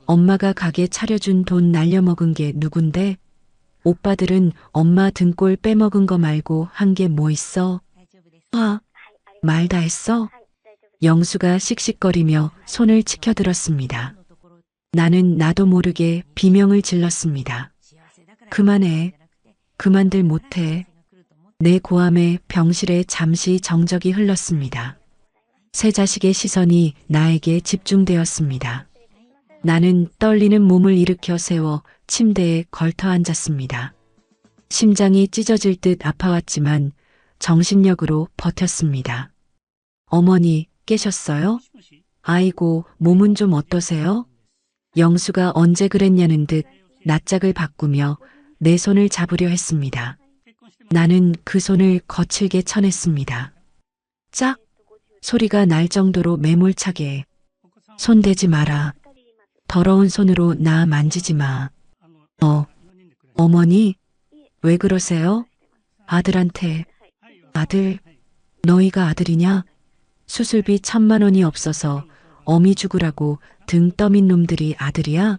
엄마가 가게 차려준 돈 날려먹은 게 누군데? 오빠들은 엄마 등골 빼먹은 거 말고 한 게 뭐 있어? 말 다 했어? 영수가 씩씩거리며 손을 치켜들었습니다. 나는 나도 모르게 비명을 질렀습니다. 그만해. 그만들 못해. 내 고함에 병실에 잠시 정적이 흘렀습니다. 세 자식의 시선이 나에게 집중되었습니다. 나는 떨리는 몸을 일으켜 세워 침대에 걸터 앉았습니다. 심장이 찢어질 듯 아파왔지만 정신력으로 버텼습니다. 어머니, 깨셨어요? 아이고, 몸은 좀 어떠세요? 영수가 언제 그랬냐는 듯 낯짝을 바꾸며 내 손을 잡으려 했습니다. 나는 그 손을 거칠게 쳐냈습니다. 짝! 소리가 날 정도로 매몰차게. 손대지 마라. 더러운 손으로 나 만지지 마. 어머니? 왜 그러세요? 아들한테. 아들, 너희가 아들이냐? 수술비 1,000만 원이 없어서 어미 죽으라고 등 떠민 놈들이 아들이야?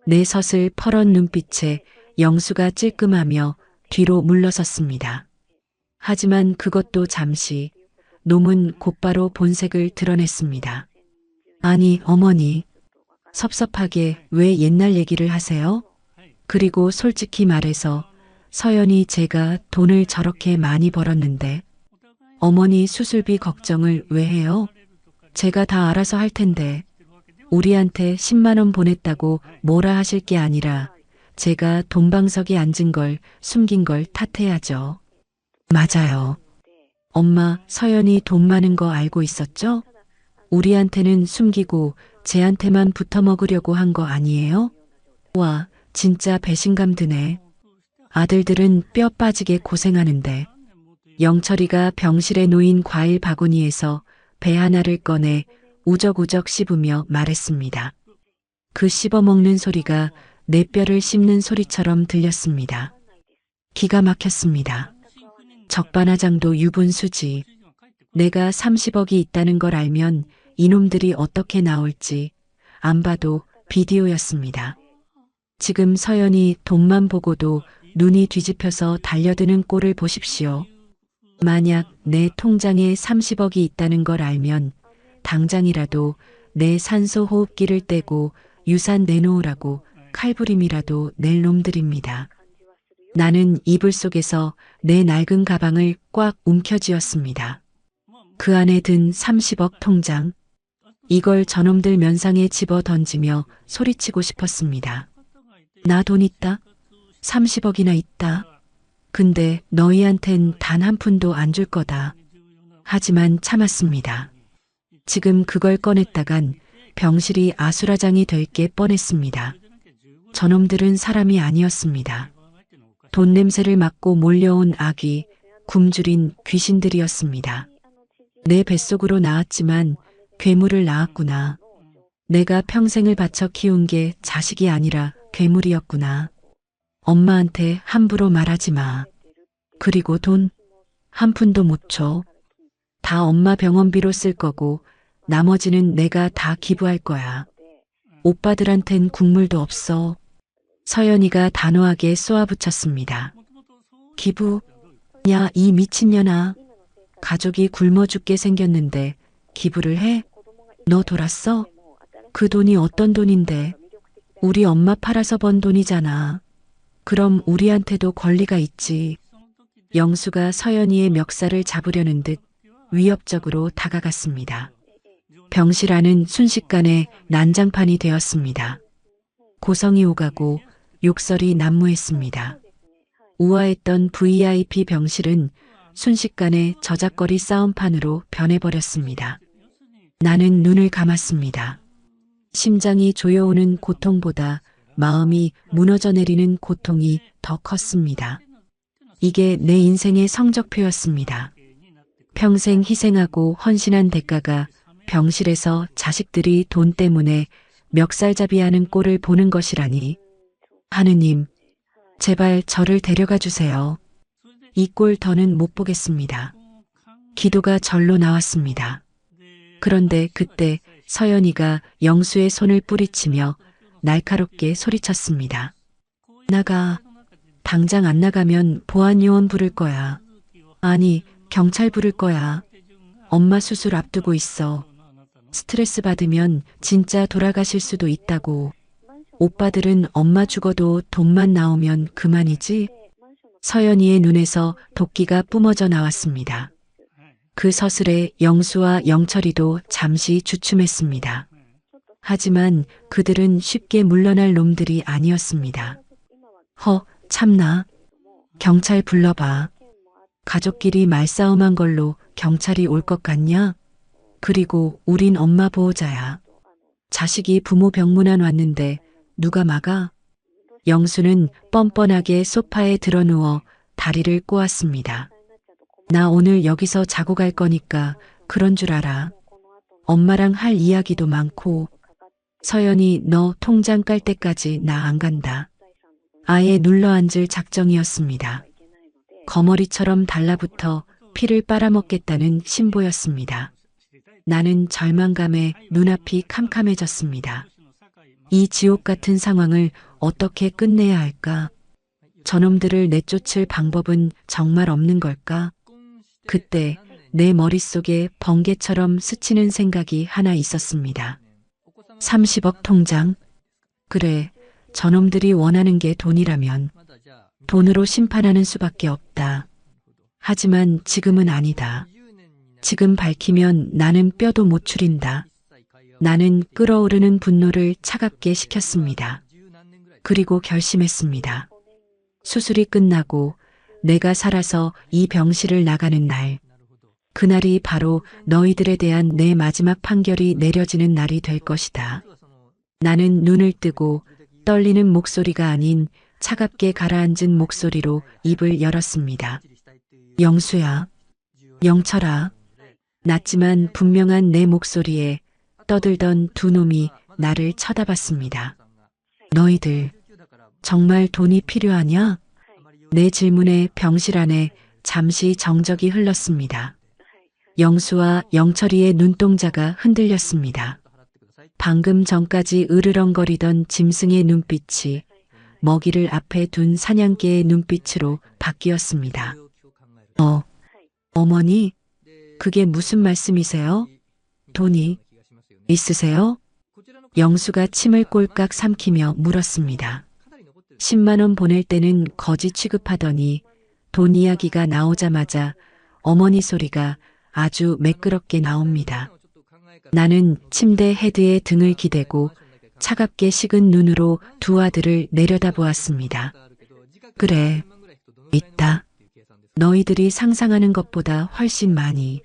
내 섯을 퍼런 눈빛에 영수가 찔끔하며 뒤로 물러섰습니다. 하지만 그것도 잠시, 놈은 곧바로 본색을 드러냈습니다. 아니, 어머니. 섭섭하게 왜 옛날 얘기를 하세요? 그리고 솔직히 말해서 서연이 제가 돈을 저렇게 많이 벌었는데 어머니 수술비 걱정을 왜 해요? 제가 다 알아서 할 텐데 우리한테 10만 원 보냈다고 뭐라 하실 게 아니라 제가 돈방석에 앉은 걸 숨긴 걸 탓해야죠. 맞아요. 엄마, 서연이 돈 많은 거 알고 있었죠? 우리한테는 숨기고 쟤한테만 붙어 먹으려고 한 거 아니에요? 와, 진짜 배신감 드네. 아들들은 뼈 빠지게 고생하는데 영철이가 병실에 놓인 과일 바구니에서 배 하나를 꺼내 우적우적 씹으며 말했습니다. 그 씹어먹는 소리가 내 뼈를 씹는 소리처럼 들렸습니다. 기가 막혔습니다. 적반하장도 유분수지. 내가 30억이 있다는 걸 알면 이놈들이 어떻게 나올지 안 봐도 비디오였습니다. 지금 서연이 돈만 보고도 눈이 뒤집혀서 달려드는 꼴을 보십시오. 만약 내 통장에 30억이 있다는 걸 알면 당장이라도 내 산소 호흡기를 떼고 유산 내놓으라고 칼부림이라도 낼 놈들입니다. 나는 이불 속에서 내 낡은 가방을 꽉 움켜쥐었습니다. 그 안에 든 30억 통장. 이걸 저놈들 면상에 집어 던지며 소리치고 싶었습니다. 나 돈 있다. 30억이나 있다. 근데 너희한텐 단 한 푼도 안 줄 거다. 하지만 참았습니다. 지금 그걸 꺼냈다간 병실이 아수라장이 될 게 뻔했습니다. 저놈들은 사람이 아니었습니다. 돈 냄새를 맡고 몰려온 악이 굶주린 귀신들이었습니다. 내 뱃속으로 나왔지만 괴물을 낳았구나. 내가 평생을 바쳐 키운 게 자식이 아니라 괴물이었구나. 엄마한테 함부로 말하지 마. 그리고 돈 한 푼도 못 줘. 다 엄마 병원비로 쓸 거고 나머지는 내가 다 기부할 거야. 오빠들한텐 국물도 없어. 서연이가 단호하게 쏘아붙였습니다. 기부? 야, 이 미친년아. 가족이 굶어 죽게 생겼는데 기부를 해? 너 돌았어? 그 돈이 어떤 돈인데? 우리 엄마 팔아서 번 돈이잖아. 그럼 우리한테도 권리가 있지. 영수가 서연이의 멱살을 잡으려는 듯 위협적으로 다가갔습니다. 병실 안은 순식간에 난장판이 되었습니다. 고성이 오가고 욕설이 난무했습니다. 우아했던 VIP 병실은 순식간에 저작거리 싸움판으로 변해버렸습니다. 나는 눈을 감았습니다. 심장이 조여오는 고통보다 마음이 무너져 내리는 고통이 더 컸습니다. 이게 내 인생의 성적표였습니다. 평생 희생하고 헌신한 대가가 병실에서 자식들이 돈 때문에 멱살잡이하는 꼴을 보는 것이라니. 하느님, 제발 저를 데려가 주세요. 이 꼴 더는 못 보겠습니다. 기도가 절로 나왔습니다. 그런데 그때 서연이가 영수의 손을 뿌리치며 날카롭게 소리쳤습니다. 나가. 당장 안 나가면 보안요원 부를 거야. 아니, 경찰 부를 거야. 엄마 수술 앞두고 있어. 스트레스 받으면 진짜 돌아가실 수도 있다고. 오빠들은 엄마 죽어도 돈만 나오면 그만이지? 서연이의 눈에서 도끼가 뿜어져 나왔습니다. 그 서슬에 영수와 영철이도 잠시 주춤했습니다. 하지만 그들은 쉽게 물러날 놈들이 아니었습니다. 참나. 경찰 불러봐. 가족끼리 말싸움한 걸로 경찰이 올 것 같냐? 그리고 우린 엄마 보호자야. 자식이 부모 병문안 왔는데 누가 막아? 영수는 뻔뻔하게 소파에 드러누워 다리를 꼬았습니다. 나 오늘 여기서 자고 갈 거니까 그런 줄 알아. 엄마랑 할 이야기도 많고. 서연이 너 통장 깔 때까지 나 안 간다. 아예 눌러앉을 작정이었습니다. 거머리처럼 달라붙어 피를 빨아먹겠다는 신보였습니다. 나는 절망감에 눈앞이 캄캄해졌습니다. 이 지옥 같은 상황을 어떻게 끝내야 할까? 저놈들을 내쫓을 방법은 정말 없는 걸까? 그때 내 머릿속에 번개처럼 스치는 생각이 하나 있었습니다. 30억 통장? 그래, 저놈들이 원하는 게 돈이라면 돈으로 심판하는 수밖에 없다. 하지만 지금은 아니다. 지금 밝히면 나는 뼈도 못 추린다. 나는 끓어오르는 분노를 차갑게 식혔습니다. 그리고 결심했습니다. 수술이 끝나고 내가 살아서 이 병실을 나가는 날, 그날이 바로 너희들에 대한 내 마지막 판결이 내려지는 날이 될 것이다. 나는 눈을 뜨고 떨리는 목소리가 아닌 차갑게 가라앉은 목소리로 입을 열었습니다. 영수야, 영철아. 낮지만 분명한 내 목소리에 떠들던 두 놈이 나를 쳐다봤습니다. 너희들 정말 돈이 필요하냐? 내 질문에 병실 안에 잠시 정적이 흘렀습니다. 영수와 영철이의 눈동자가 흔들렸습니다. 방금 전까지 으르렁거리던 짐승의 눈빛이 먹이를 앞에 둔 사냥개의 눈빛으로 바뀌었습니다. 어머니, 그게 무슨 말씀이세요? 돈이 있으세요? 영수가 침을 꼴깍 삼키며 물었습니다. 10만 원 보낼 때는 거지 취급하더니 돈 이야기가 나오자마자 어머니 소리가 아주 매끄럽게 나옵니다. 나는 침대 헤드에 등을 기대고 차갑게 식은 눈으로 두 아들을 내려다보았습니다. 그래, 있다. 너희들이 상상하는 것보다 훨씬 많이.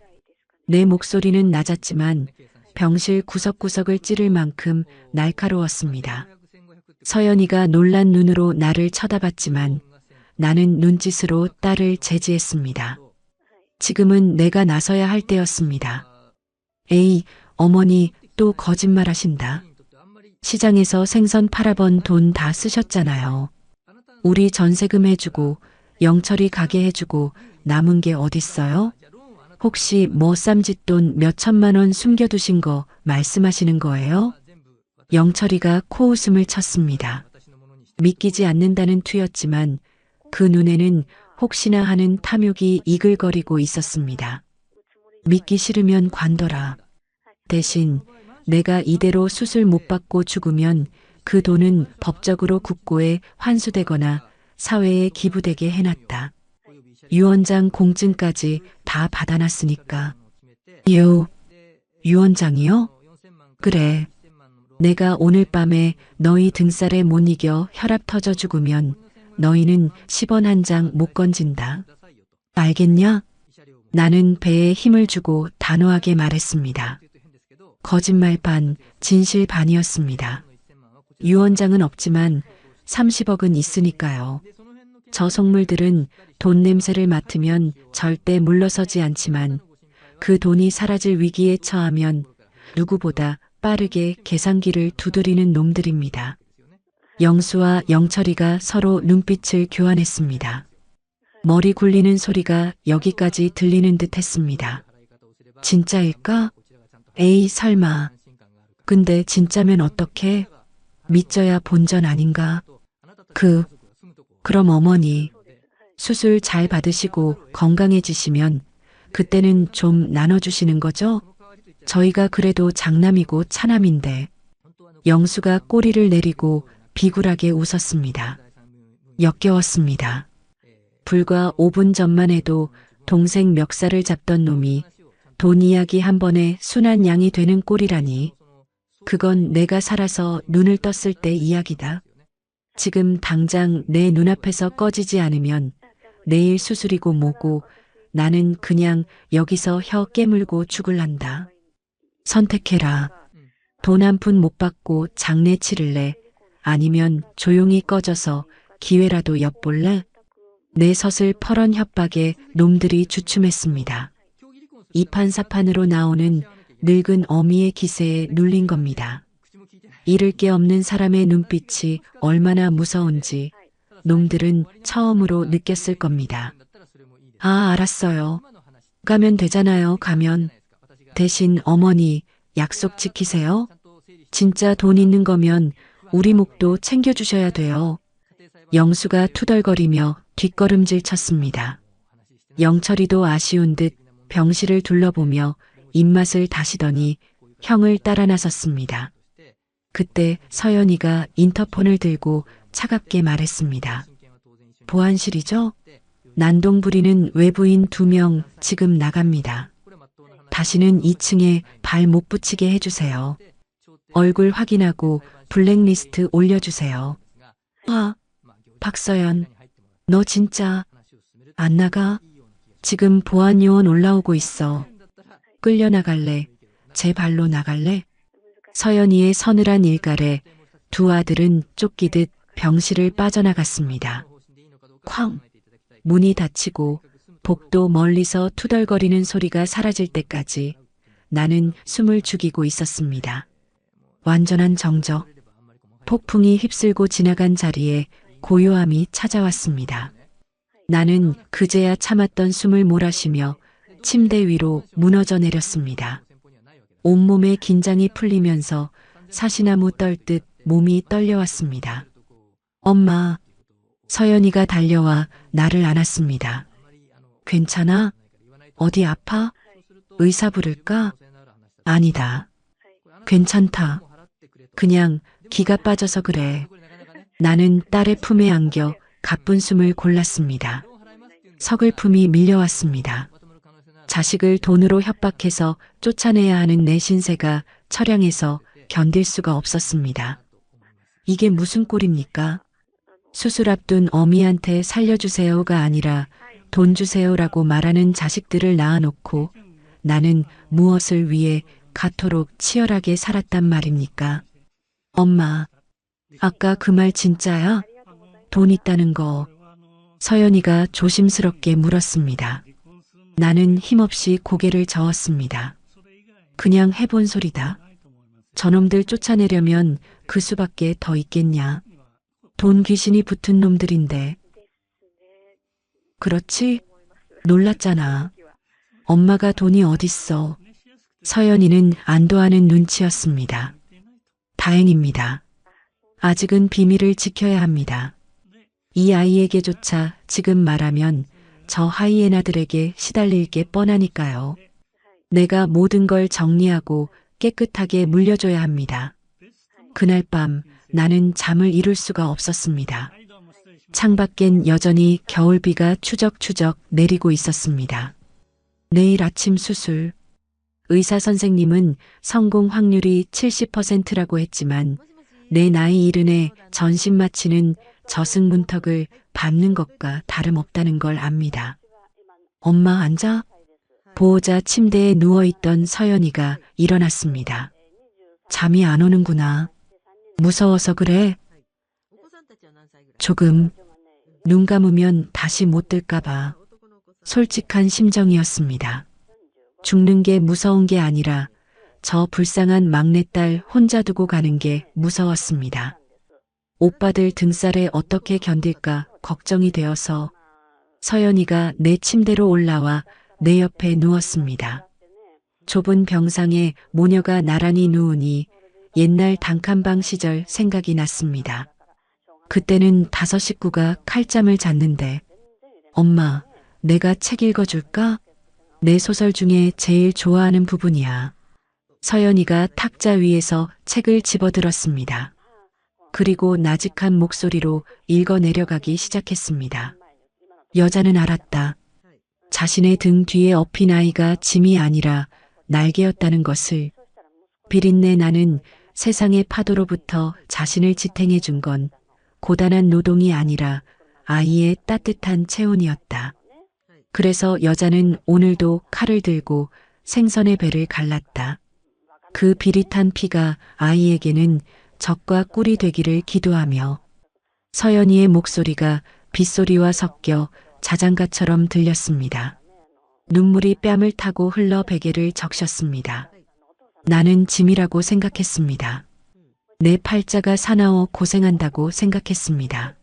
내 목소리는 낮았지만 병실 구석구석을 찌를 만큼 날카로웠습니다. 서연이가 놀란 눈으로 나를 쳐다봤지만 나는 눈짓으로 딸을 제지했습니다. 지금은 내가 나서야 할 때였습니다. 에이, 어머니 또 거짓말하신다. 시장에서 생선 팔아본 돈 다 쓰셨잖아요. 우리 전세금 해주고 영철이 가게 해주고 남은 게 어딨어요? 혹시 뭐 쌈짓돈 몇 천만 원 숨겨두신 거 말씀하시는 거예요? 영철이가 코웃음을 쳤습니다. 믿기지 않는다는 투였지만 그 눈에는 혹시나 하는 탐욕이 이글거리고 있었습니다. 믿기 싫으면 관둬라. 대신 내가 이대로 수술 못 받고 죽으면 그 돈은 법적으로 국고에 환수되거나 사회에 기부되게 해놨다. 유언장 공증까지 다 받아놨으니까. 유언장이요? 그래. 내가 오늘 밤에 너희 등살에 못 이겨 혈압 터져 죽으면 너희는 10원 한 장 못 건진다. 알겠냐? 나는 배에 힘을 주고 단호하게 말했습니다. 거짓말 반, 진실 반이었습니다. 유언장은 없지만 30억은 있으니까요. 저 속물들은 돈 냄새를 맡으면 절대 물러서지 않지만 그 돈이 사라질 위기에 처하면 누구보다 빠르게 계산기를 두드리는 놈들입니다. 영수와 영철이가 서로 눈빛을 교환했습니다. 머리 굴리는 소리가 여기까지 들리는 듯 했습니다. 진짜일까? 에이, 설마. 근데 진짜면 어떡해? 믿져야 본전 아닌가? 그럼 어머니, 수술 잘 받으시고 건강해지시면 그때는 좀 나눠주시는 거죠? 저희가 그래도 장남이고 차남인데. 영수가 꼬리를 내리고 비굴하게 웃었습니다. 역겨웠습니다. 불과 5분 전만 해도 동생 멱살을 잡던 놈이 돈 이야기 한 번에 순한 양이 되는 꼴이라니. 그건 내가 살아서 눈을 떴을 때 이야기다. 지금 당장 내 눈앞에서 꺼지지 않으면 내일 수술이고 뭐고 나는 그냥 여기서 혀 깨물고 죽을란다. 선택해라. 돈 한 푼 못 받고 장례 치를래? 아니면 조용히 꺼져서 기회라도 엿볼래? 내 서슬퍼런 협박에 놈들이 주춤했습니다. 이판사판으로 나오는 늙은 어미의 기세에 눌린 겁니다. 잃을 게 없는 사람의 눈빛이 얼마나 무서운지 놈들은 처음으로 느꼈을 겁니다. 아, 알았어요. 가면 되잖아요, 가면. 대신 어머니, 약속 지키세요. 진짜 돈 있는 거면 우리 목도 챙겨주셔야 돼요. 영수가 투덜거리며 뒷걸음질 쳤습니다. 영철이도 아쉬운 듯 병실을 둘러보며 입맛을 다시더니 형을 따라 나섰습니다. 그때 서연이가 인터폰을 들고 차갑게 말했습니다. 보안실이죠? 난동 부리는 외부인 2명 지금 나갑니다. 다시는 2층에 발 못 붙이게 해주세요. 얼굴 확인하고 블랙리스트 올려주세요. 아, 박서연, 너 진짜 안 나가? 지금 보안 요원 올라오고 있어. 끌려나갈래? 제 발로 나갈래? 서연이의 서늘한 일갈에 두 아들은 쫓기듯 병실을 빠져나갔습니다. 쾅! 문이 닫히고 복도 멀리서 투덜거리는 소리가 사라질 때까지 나는 숨을 죽이고 있었습니다. 완전한 정적. 폭풍이 휩쓸고 지나간 자리에 고요함이 찾아왔습니다. 나는 그제야 참았던 숨을 몰아쉬며 침대 위로 무너져 내렸습니다. 온몸의 긴장이 풀리면서 사시나무 떨듯 몸이 떨려왔습니다. 엄마, 서연이가 달려와 나를 안았습니다. 괜찮아? 어디 아파? 의사 부를까? 아니다. 괜찮다. 그냥 기가 빠져서 그래. 나는 딸의 품에 안겨 가쁜 숨을 골랐습니다. 서글픔이 밀려왔습니다. 자식을 돈으로 협박해서 쫓아내야 하는 내 신세가 처량해서 견딜 수가 없었습니다. 이게 무슨 꼴입니까? 수술 앞둔 어미한테 살려주세요가 아니라 돈 주세요라고 말하는 자식들을 낳아놓고 나는 무엇을 위해 가토록 치열하게 살았단 말입니까? 엄마, 아까 그 말 진짜야? 돈 있다는 거. 서연이가 조심스럽게 물었습니다. 나는 힘없이 고개를 저었습니다. 그냥 해본 소리다. 저놈들 쫓아내려면 그 수밖에 더 있겠냐. 돈 귀신이 붙은 놈들인데. 그렇지? 놀랐잖아. 엄마가 돈이 어딨어. 서연이는 안도하는 눈치였습니다. 다행입니다. 아직은 비밀을 지켜야 합니다. 이 아이에게조차 지금 말하면 저 하이에나들에게 시달릴 게 뻔하니까요. 내가 모든 걸 정리하고 깨끗하게 물려줘야 합니다. 그날 밤 나는 잠을 이룰 수가 없었습니다. 창밖엔 여전히 겨울비가 추적추적 내리고 있었습니다. 내일 아침 수술. 의사 선생님은 성공 확률이 70%라고 했지만 내 나이 70에 전신 마취는 저승문턱을 밟는 것과 다름없다는 걸 압니다. 엄마 앉아? 보호자 침대에 누워있던 서연이가 일어났습니다. 잠이 안 오는구나. 무서워서 그래? 조금. 눈 감으면 다시 못 뜰까봐. 솔직한 심정이었습니다. 죽는 게 무서운 게 아니라 저 불쌍한 막내딸 혼자 두고 가는 게 무서웠습니다. 오빠들 등살에 어떻게 견딜까 걱정이 되어서 서연이가 내 침대로 올라와 내 옆에 누웠습니다. 좁은 병상에 모녀가 나란히 누우니 옛날 단칸방 시절 생각이 났습니다. 그때는 5 식구가 칼잠을 잤는데 엄마, 내가 책 읽어줄까? 내 소설 중에 제일 좋아하는 부분이야. 서연이가 탁자 위에서 책을 집어들었습니다. 그리고 나직한 목소리로 읽어 내려가기 시작했습니다. 여자는 알았다. 자신의 등 뒤에 엎인 아이가 짐이 아니라 날개였다는 것을. 비린내 나는 세상의 파도로부터 자신을 지탱해 준 건 고단한 노동이 아니라 아이의 따뜻한 체온이었다. 그래서 여자는 오늘도 칼을 들고 생선의 배를 갈랐다. 그 비릿한 피가 아이에게는 적과 꿀이 되기를 기도하며 서연이의 목소리가 빗소리와 섞여 자장가처럼 들렸습니다. 눈물이 뺨을 타고 흘러 베개를 적셨습니다. 나는 짐이라고 생각했습니다. 내 팔자가 사나워 고생한다고 생각했습니다.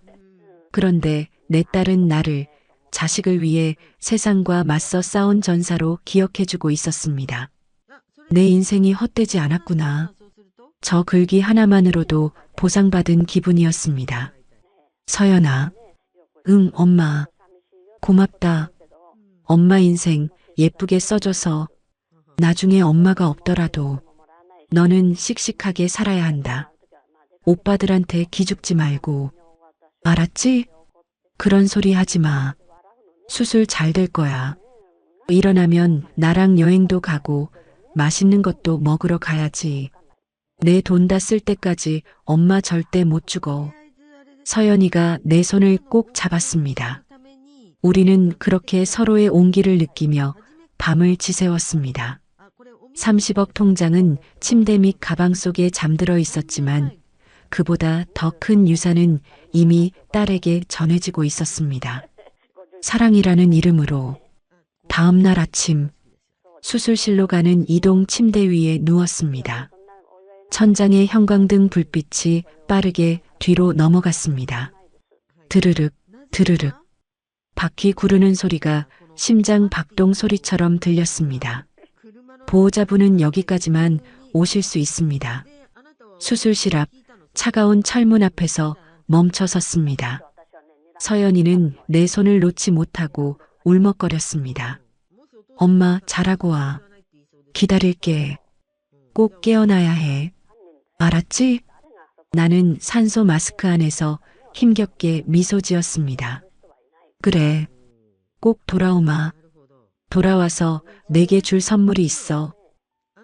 그런데 내 딸은 나를 자식을 위해 세상과 맞서 싸운 전사로 기억해주고 있었습니다. 내 인생이 헛되지 않았구나. 저 글귀 하나만으로도 보상받은 기분이었습니다. 서연아. 응, 엄마. 고맙다. 엄마 인생 예쁘게 써줘서 나중에 엄마가 없더라도 너는 씩씩하게 살아야 한다. 오빠들한테 기죽지 말고. 알았지? 그런 소리 하지 마. 수술 잘 될 거야. 일어나면 나랑 여행도 가고 맛있는 것도 먹으러 가야지. 내 돈 다 쓸 때까지 엄마 절대 못 죽어. 서연이가 내 손을 꼭 잡았습니다. 우리는 그렇게 서로의 온기를 느끼며 밤을 지새웠습니다. 30억 통장은 침대 및 가방 속에 잠들어 있었지만 그보다 더 큰 유산은 이미 딸에게 전해지고 있었습니다. 사랑이라는 이름으로. 다음 날 아침 수술실로 가는 이동 침대 위에 누웠습니다. 천장의 형광등 불빛이 빠르게 뒤로 넘어갔습니다. 드르륵 드르륵 바퀴 구르는 소리가 심장 박동 소리처럼 들렸습니다. 보호자분은 여기까지만 오실 수 있습니다. 수술실 앞 차가운 철문 앞에서 멈춰 섰습니다. 서연이는 내 손을 놓지 못하고 울먹거렸습니다. 엄마 잘하고 와. 기다릴게. 꼭 깨어나야 해. 알았지? 나는 산소 마스크 안에서 힘겹게 미소 지었습니다. 그래. 꼭 돌아오마. 돌아와서 내게 줄 선물이 있어.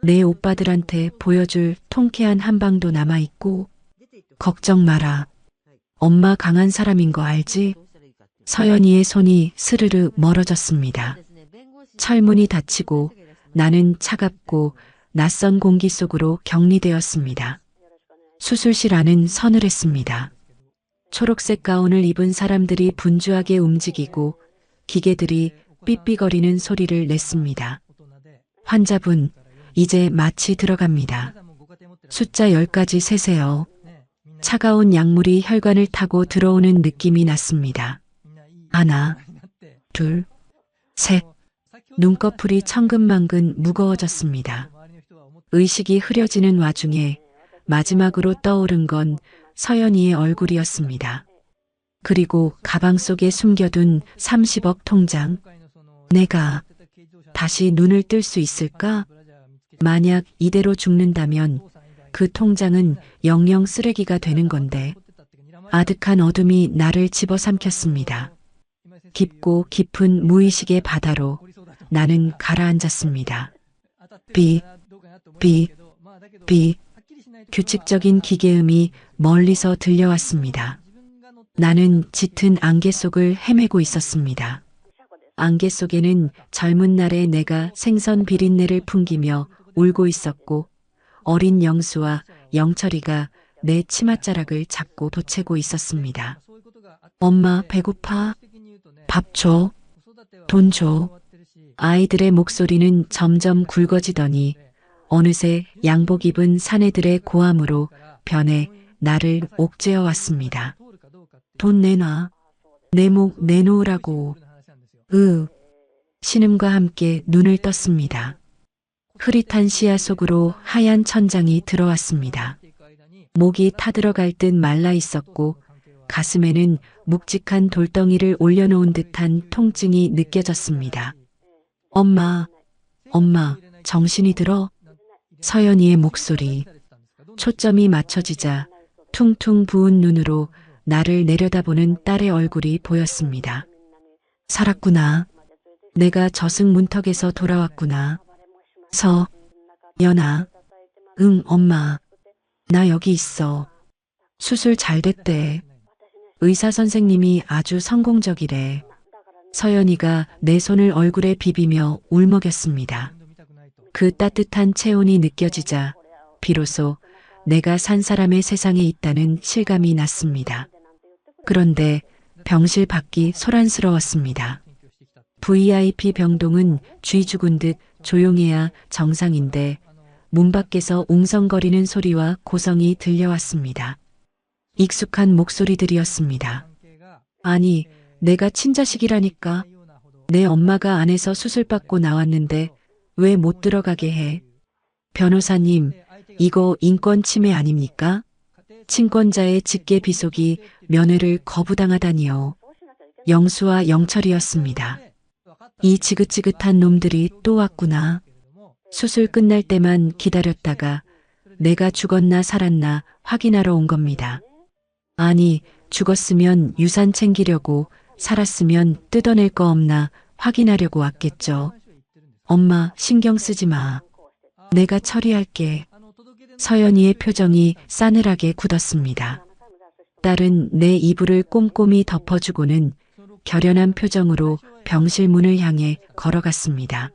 내 오빠들한테 보여줄 통쾌한 한방도 남아있고. 걱정 마라. 엄마 강한 사람인 거 알지? 서연이의 손이 스르르 멀어졌습니다. 철문이 닫히고 나는 차갑고 낯선 공기 속으로 격리되었습니다. 수술실 안은 서늘했습니다. 초록색 가운을 입은 사람들이 분주하게 움직이고 기계들이 삐삐거리는 소리를 냈습니다. 환자분, 이제 마취 들어갑니다. 숫자 10까지 세세요. 차가운 약물이 혈관을 타고 들어오는 느낌이 났습니다. 하나, 둘, 셋. 눈꺼풀이 천근만근 무거워졌습니다. 의식이 흐려지는 와중에 마지막으로 떠오른 건 서연이의 얼굴이었습니다. 그리고 가방 속에 숨겨둔 30억 통장. 내가 다시 눈을 뜰 수 있을까? 만약 이대로 죽는다면 그 통장은 영영 쓰레기가 되는 건데. 아득한 어둠이 나를 집어삼켰습니다. 깊고 깊은 무의식의 바다로 나는 가라앉았습니다. 비, 비, 비. 규칙적인 기계음이 멀리서 들려왔습니다. 나는 짙은 안개 속을 헤매고 있었습니다. 안개 속에는 젊은 날의 내가 생선 비린내를 풍기며 울고 있었고 어린 영수와 영철이가 내 치맛자락을 잡고 도채고 있었습니다. 엄마 배고파? 밥 줘. 돈 줘. 아이들의 목소리는 점점 굵어지더니 어느새 양복 입은 사내들의 고함으로 변해 나를 옥죄어 왔습니다. 돈 내놔. 내 목 내놓으라고. 신음과 함께 눈을 떴습니다. 흐릿한 시야 속으로 하얀 천장이 들어왔습니다. 목이 타들어갈 듯 말라 있었고 가슴에는 묵직한 돌덩이를 올려놓은 듯한 통증이 느껴졌습니다. 엄마, 엄마, 정신이 들어? 서연이의 목소리. 초점이 맞춰지자 퉁퉁 부은 눈으로 나를 내려다보는 딸의 얼굴이 보였습니다. 살았구나. 내가 저승 문턱에서 돌아왔구나. 연아. 응, 엄마. 나 여기 있어. 수술 잘 됐대. 의사 선생님이 아주 성공적이래. 서연이가 내 손을 얼굴에 비비며 울먹였습니다. 그 따뜻한 체온이 느껴지자 비로소 내가 산 사람의 세상에 있다는 실감이 났습니다. 그런데 병실 밖이 소란스러웠습니다. VIP 병동은 쥐 죽은 듯 조용해야 정상인데 문 밖에서 웅성거리는 소리와 고성이 들려왔습니다. 익숙한 목소리들이었습니다. 아니, 내가 친자식이라니까. 내 엄마가 안에서 수술받고 나왔는데 왜 못 들어가게 해? 변호사님, 이거 인권 침해 아닙니까? 친권자의 직계 비속이 면회를 거부당하다니요. 영수와 영철이었습니다. 이 지긋지긋한 놈들이 또 왔구나. 수술 끝날 때만 기다렸다가 내가 죽었나 살았나 확인하러 온 겁니다. 아니, 죽었으면 유산 챙기려고 살았으면 뜯어낼 거 없나 확인하려고 왔겠죠. 엄마, 신경 쓰지 마. 내가 처리할게. 서연이의 표정이 싸늘하게 굳었습니다. 딸은 내 이불을 꼼꼼히 덮어주고는 결연한 표정으로 병실 문을 향해 걸어갔습니다.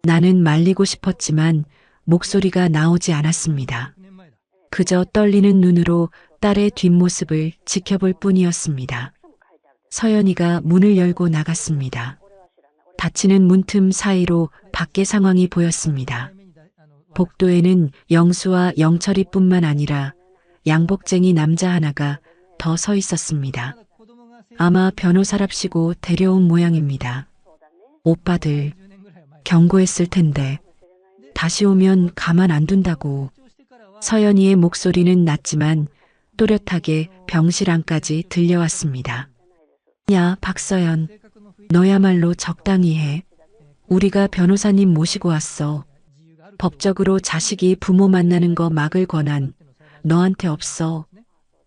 나는 말리고 싶었지만 목소리가 나오지 않았습니다. 그저 떨리는 눈으로 딸의 뒷모습을 지켜볼 뿐이었습니다. 서연이가 문을 열고 나갔습니다. 닫히는 문틈 사이로 밖의 상황이 보였습니다. 복도에는 영수와 영철이뿐만 아니라 양복쟁이 남자 하나가 더 서 있었습니다. 아마 변호사랍시고 데려온 모양입니다. 오빠들, 경고했을 텐데 다시 오면 가만 안 둔다고. 서연이의 목소리는 낮지만 또렷하게 병실 안까지 들려왔습니다. 야, 박서연, 너야말로 적당히 해. 우리가 변호사님 모시고 왔어. 법적으로 자식이 부모 만나는 거 막을 권한 너한테 없어.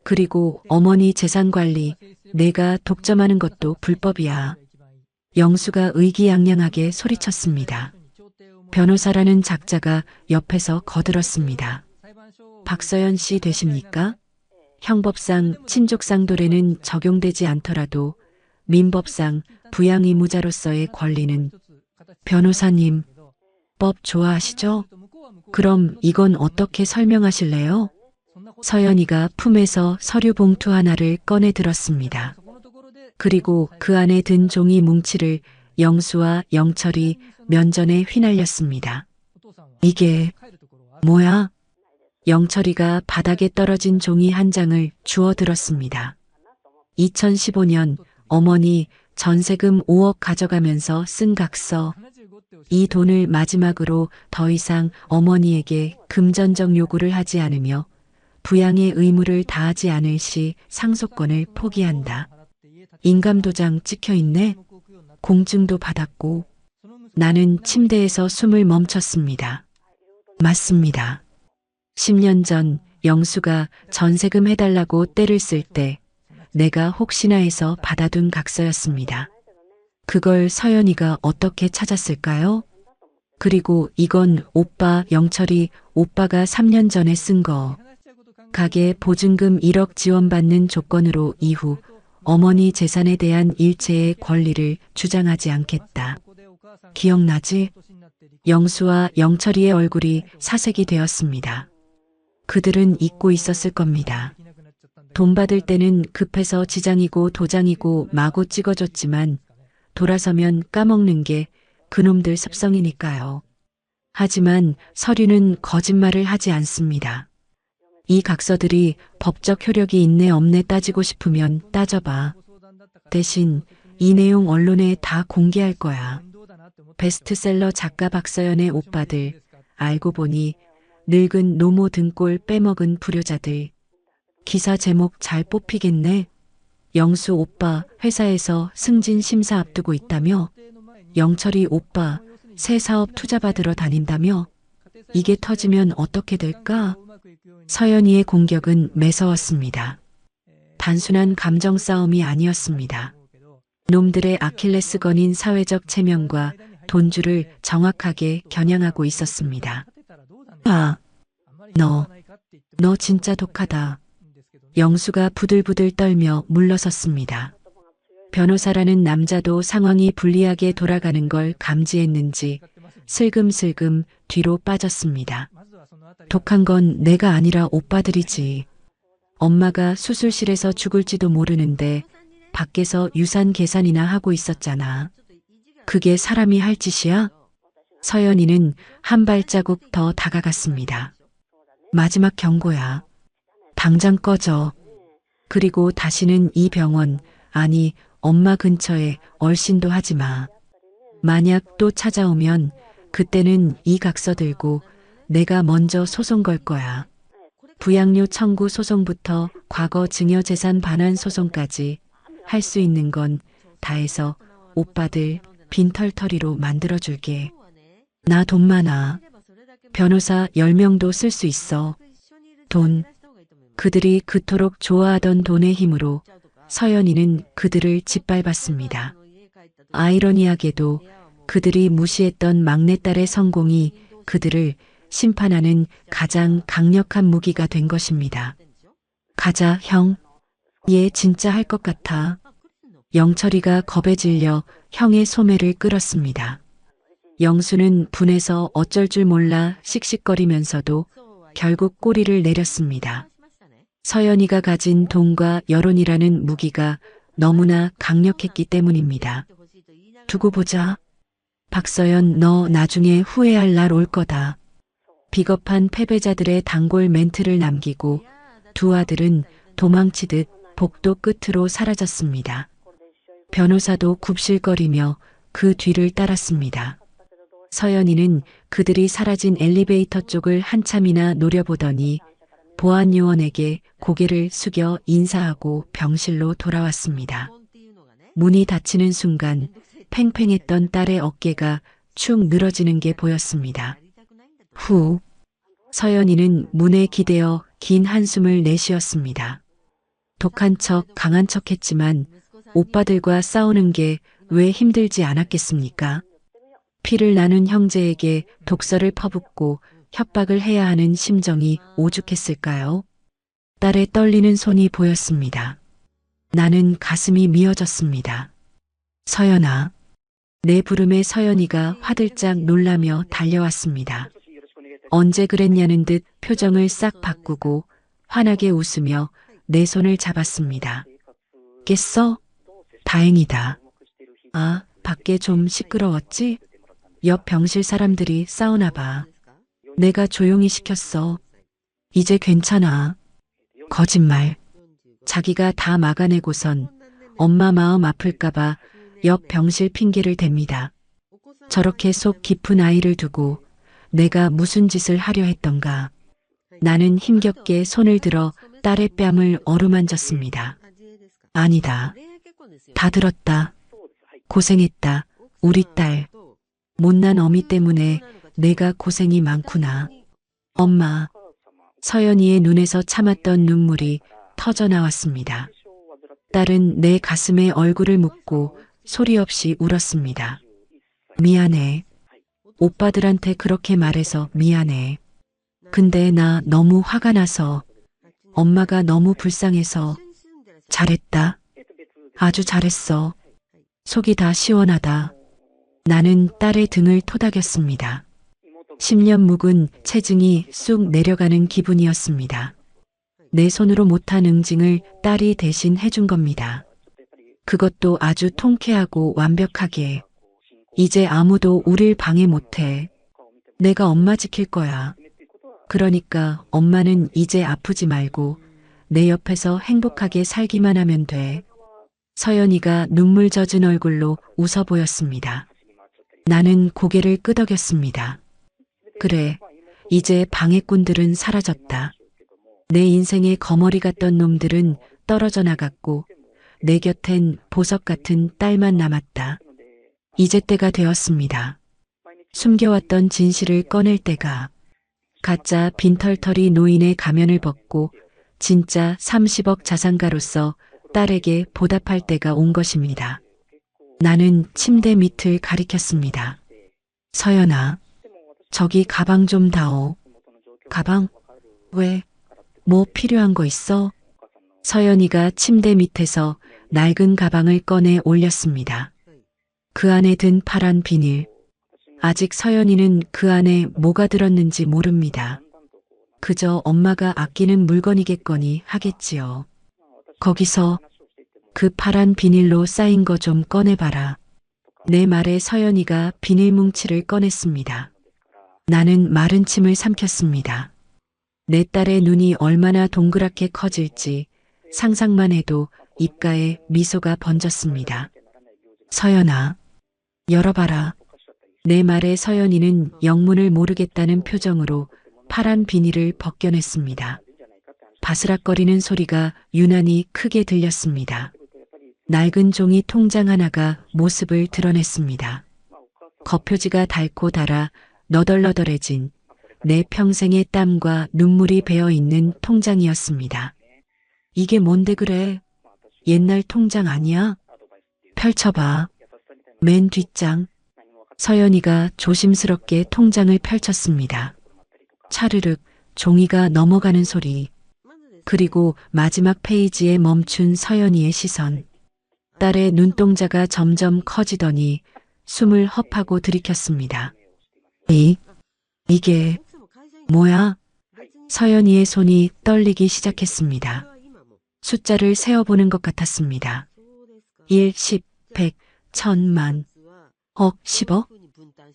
그리고 어머니 재산 관리 내가 독점하는 것도 불법이야. 영수가 의기양양하게 소리쳤습니다. 변호사라는 작자가 옆에서 거들었습니다. 박서연 씨 되십니까? 형법상 친족상도례는 적용되지 않더라도 민법상 부양의무자로서의 권리는. 변호사님, 법 좋아하시죠? 그럼 이건 어떻게 설명하실래요? 서연이가 품에서 서류 봉투 하나를 꺼내 들었습니다. 그리고 그 안에 든 종이 뭉치를 영수와 영철이 면전에 휘날렸습니다. 이게 뭐야? 영철이가 바닥에 떨어진 종이 한 장을 주워 들었습니다. 2015년 어머니 전세금 5억 가져가면서 쓴 각서. 이 돈을 마지막으로 더 이상 어머니에게 금전적 요구를 하지 않으며 부양의 의무를 다하지 않을 시 상속권을 포기한다. 인감도장 찍혀있네. 공증도 받았고. 나는 침대에서 숨을 멈췄습니다. 맞습니다. 10년 전 영수가 전세금 해달라고 떼를 쓸 때 내가 혹시나 해서 받아둔 각서였습니다. 그걸 서연이가 어떻게 찾았을까요? 그리고 이건 오빠 영철이 오빠가 3년 전에 쓴 거. 가계 보증금 1억 지원받는 조건으로 이후 어머니 재산에 대한 일체의 권리를 주장하지 않겠다. 기억나지? 영수와 영철이의 얼굴이 사색이 되었습니다. 그들은 잊고 있었을 겁니다. 돈 받을 때는 급해서 지장이고 도장이고 마구 찍어줬지만 돌아서면 까먹는 게 그놈들 습성이니까요. 하지만 서류는 거짓말을 하지 않습니다. 이 각서들이 법적 효력이 있네 없네 따지고 싶으면 따져봐. 대신 이 내용 언론에 다 공개할 거야. 베스트셀러 작가 박서연의 오빠들, 알고 보니 늙은 노모 등골 빼먹은 불효자들. 기사 제목 잘 뽑히겠네. 영수 오빠 회사에서 승진 심사 앞두고 있다며? 영철이 오빠 새 사업 투자받으러 다닌다며? 이게 터지면 어떻게 될까? 서연이의 공격은 매서웠습니다. 단순한 감정 싸움이 아니었습니다. 놈들의 아킬레스건인 사회적 체면과 돈줄을 정확하게 겨냥하고 있었습니다. 아, 너 진짜 독하다. 영수가 부들부들 떨며 물러섰습니다. 변호사라는 남자도 상황이 불리하게 돌아가는 걸 감지했는지 슬금슬금 뒤로 빠졌습니다. 독한 건 내가 아니라 오빠들이지. 엄마가 수술실에서 죽을지도 모르는데 밖에서 유산 계산이나 하고 있었잖아. 그게 사람이 할 짓이야? 서연이는 한 발자국 더 다가갔습니다. 마지막 경고야. 당장 꺼져. 그리고 다시는 이 병원, 아니 엄마 근처에 얼씬도 하지 마. 만약 또 찾아오면 그때는 이 각서 들고 내가 먼저 소송 걸 거야. 부양료 청구 소송부터 과거 증여재산 반환 소송까지 할 수 있는 건 다 해서 오빠들 빈털터리로 만들어줄게. 나 돈 많아. 변호사 10명도 쓸 수 있어. 돈. 그들이 그토록 좋아하던 돈의 힘으로 서연이는 그들을 짓밟았습니다. 아이러니하게도 그들이 무시했던 막내딸의 성공이 그들을 심판하는 가장 강력한 무기가 된 것입니다. 가자, 형. 얘 진짜 할 것 같아. 영철이가 겁에 질려 형의 소매를 끌었습니다. 영수는 분해서 어쩔 줄 몰라 씩씩거리면서도 결국 꼬리를 내렸습니다. 서연이가 가진 돈과 여론이라는 무기가 너무나 강력했기 때문입니다. 두고 보자. 박서연, 너 나중에 후회할 날 올 거다. 비겁한 패배자들의 단골 멘트를 남기고 두 아들은 도망치듯 복도 끝으로 사라졌습니다. 변호사도 굽실거리며 그 뒤를 따랐습니다. 서연이는 그들이 사라진 엘리베이터 쪽을 한참이나 노려보더니 보안요원에게 고개를 숙여 인사하고 병실로 돌아왔습니다. 문이 닫히는 순간 팽팽했던 딸의 어깨가 축 늘어지는 게 보였습니다. 후, 서연이는 문에 기대어 긴 한숨을 내쉬었습니다. 독한 척, 강한 척 했지만 오빠들과 싸우는 게 왜 힘들지 않았겠습니까? 피를 나눈 형제에게 독서를 퍼붓고 협박을 해야 하는 심정이 오죽했을까요? 딸의 떨리는 손이 보였습니다. 나는 가슴이 미어졌습니다. 서연아. 내 부름에 서연이가 화들짝 놀라며 달려왔습니다. 언제 그랬냐는 듯 표정을 싹 바꾸고 환하게 웃으며 내 손을 잡았습니다. 깼어? 다행이다. 아, 밖에 좀 시끄러웠지? 옆 병실 사람들이 싸우나 봐. 내가 조용히 시켰어. 이제 괜찮아. 거짓말. 자기가 다 막아내고선 엄마 마음 아플까봐 옆 병실 핑계를 댑니다. 저렇게 속 깊은 아이를 두고 내가 무슨 짓을 하려 했던가. 나는 힘겹게 손을 들어 딸의 뺨을 어루만졌습니다. 아니다. 다 들었다. 고생했다. 우리 딸. 못난 어미 때문에 내가 고생이 많구나. 엄마. 서연이의 눈에서 참았던 눈물이 터져 나왔습니다. 딸은 내 가슴에 얼굴을 묻고 소리 없이 울었습니다. 미안해. 오빠들한테 그렇게 말해서 미안해. 근데 나 너무 화가 나서 엄마가 너무 불쌍해서 잘했다. 아주 잘했어. 속이 다 시원하다. 나는 딸의 등을 토닥였습니다. 10년 묵은 체증이 쑥 내려가는 기분이었습니다. 내 손으로 못한 응징을 딸이 대신 해준 겁니다. 그것도 아주 통쾌하고 완벽하게. 이제 아무도 우릴 방해 못해. 내가 엄마 지킬 거야. 그러니까 엄마는 이제 아프지 말고 내 옆에서 행복하게 살기만 하면 돼. 서연이가 눈물 젖은 얼굴로 웃어 보였습니다. 나는 고개를 끄덕였습니다. 그래, 이제 방해꾼들은 사라졌다. 내 인생의 거머리 같던 놈들은 떨어져 나갔고 내 곁엔 보석 같은 딸만 남았다. 이제 때가 되었습니다. 숨겨왔던 진실을 꺼낼 때가. 가짜 빈털터리 노인의 가면을 벗고 진짜 30억 자산가로서 딸에게 보답할 때가 온 것입니다. 나는 침대 밑을 가리켰습니다. 서연아, 저기 가방 좀 다오. 가방? 왜? 뭐 필요한 거 있어? 서연이가 침대 밑에서 낡은 가방을 꺼내 올렸습니다. 그 안에 든 파란 비닐. 아직 서연이는 그 안에 뭐가 들었는지 모릅니다. 그저 엄마가 아끼는 물건이겠거니 하겠지요. 거기서 그 파란 비닐로 쌓인 거 좀 꺼내봐라. 내 말에 서연이가 비닐 뭉치를 꺼냈습니다. 나는 마른 침을 삼켰습니다. 내 딸의 눈이 얼마나 동그랗게 커질지 상상만 해도 입가에 미소가 번졌습니다. 서연아, 열어봐라. 내 말에 서연이는 영문을 모르겠다는 표정으로 파란 비닐을 벗겨냈습니다. 바스락거리는 소리가 유난히 크게 들렸습니다. 낡은 종이 통장 하나가 모습을 드러냈습니다. 겉표지가 닳고 닳아 너덜너덜해진 내 평생의 땀과 눈물이 배어있는 통장이었습니다. 이게 뭔데 그래? 옛날 통장 아니야? 펼쳐봐. 맨 뒷장. 서연이가 조심스럽게 통장을 펼쳤습니다. 차르륵 종이가 넘어가는 소리. 그리고 마지막 페이지에 멈춘 서연이의 시선. 딸의 눈동자가 점점 커지더니 숨을 헛하고 들이켰습니다. 이게 뭐야? 서연이의 손이 떨리기 시작했습니다. 숫자를 세어보는 것 같았습니다. 1, 10, 100, 1000만, 억, 10억?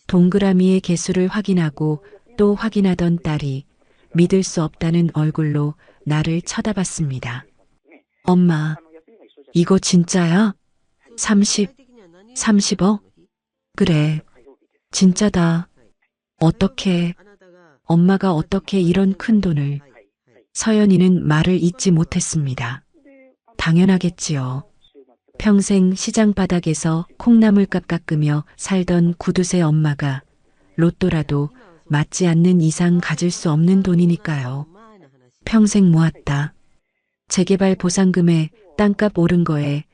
동그라미의 개수를 확인하고 또 확인하던 딸이 믿을 수 없다는 얼굴로 나를 쳐다봤습니다. 엄마, 이거 진짜야? 30억? 그래, 진짜다. 어떻게, 엄마가 어떻게 이런 큰 돈을. 서연이는 말을 잇지 못했습니다. 당연하겠지요. 평생 시장 바닥에서 콩나물값 깎으며 살던 구두쇠 엄마가 로또라도 맞지 않는 이상 가질 수 없는 돈이니까요. 평생 모았다. 재개발 보상금에 땅값 오른 거에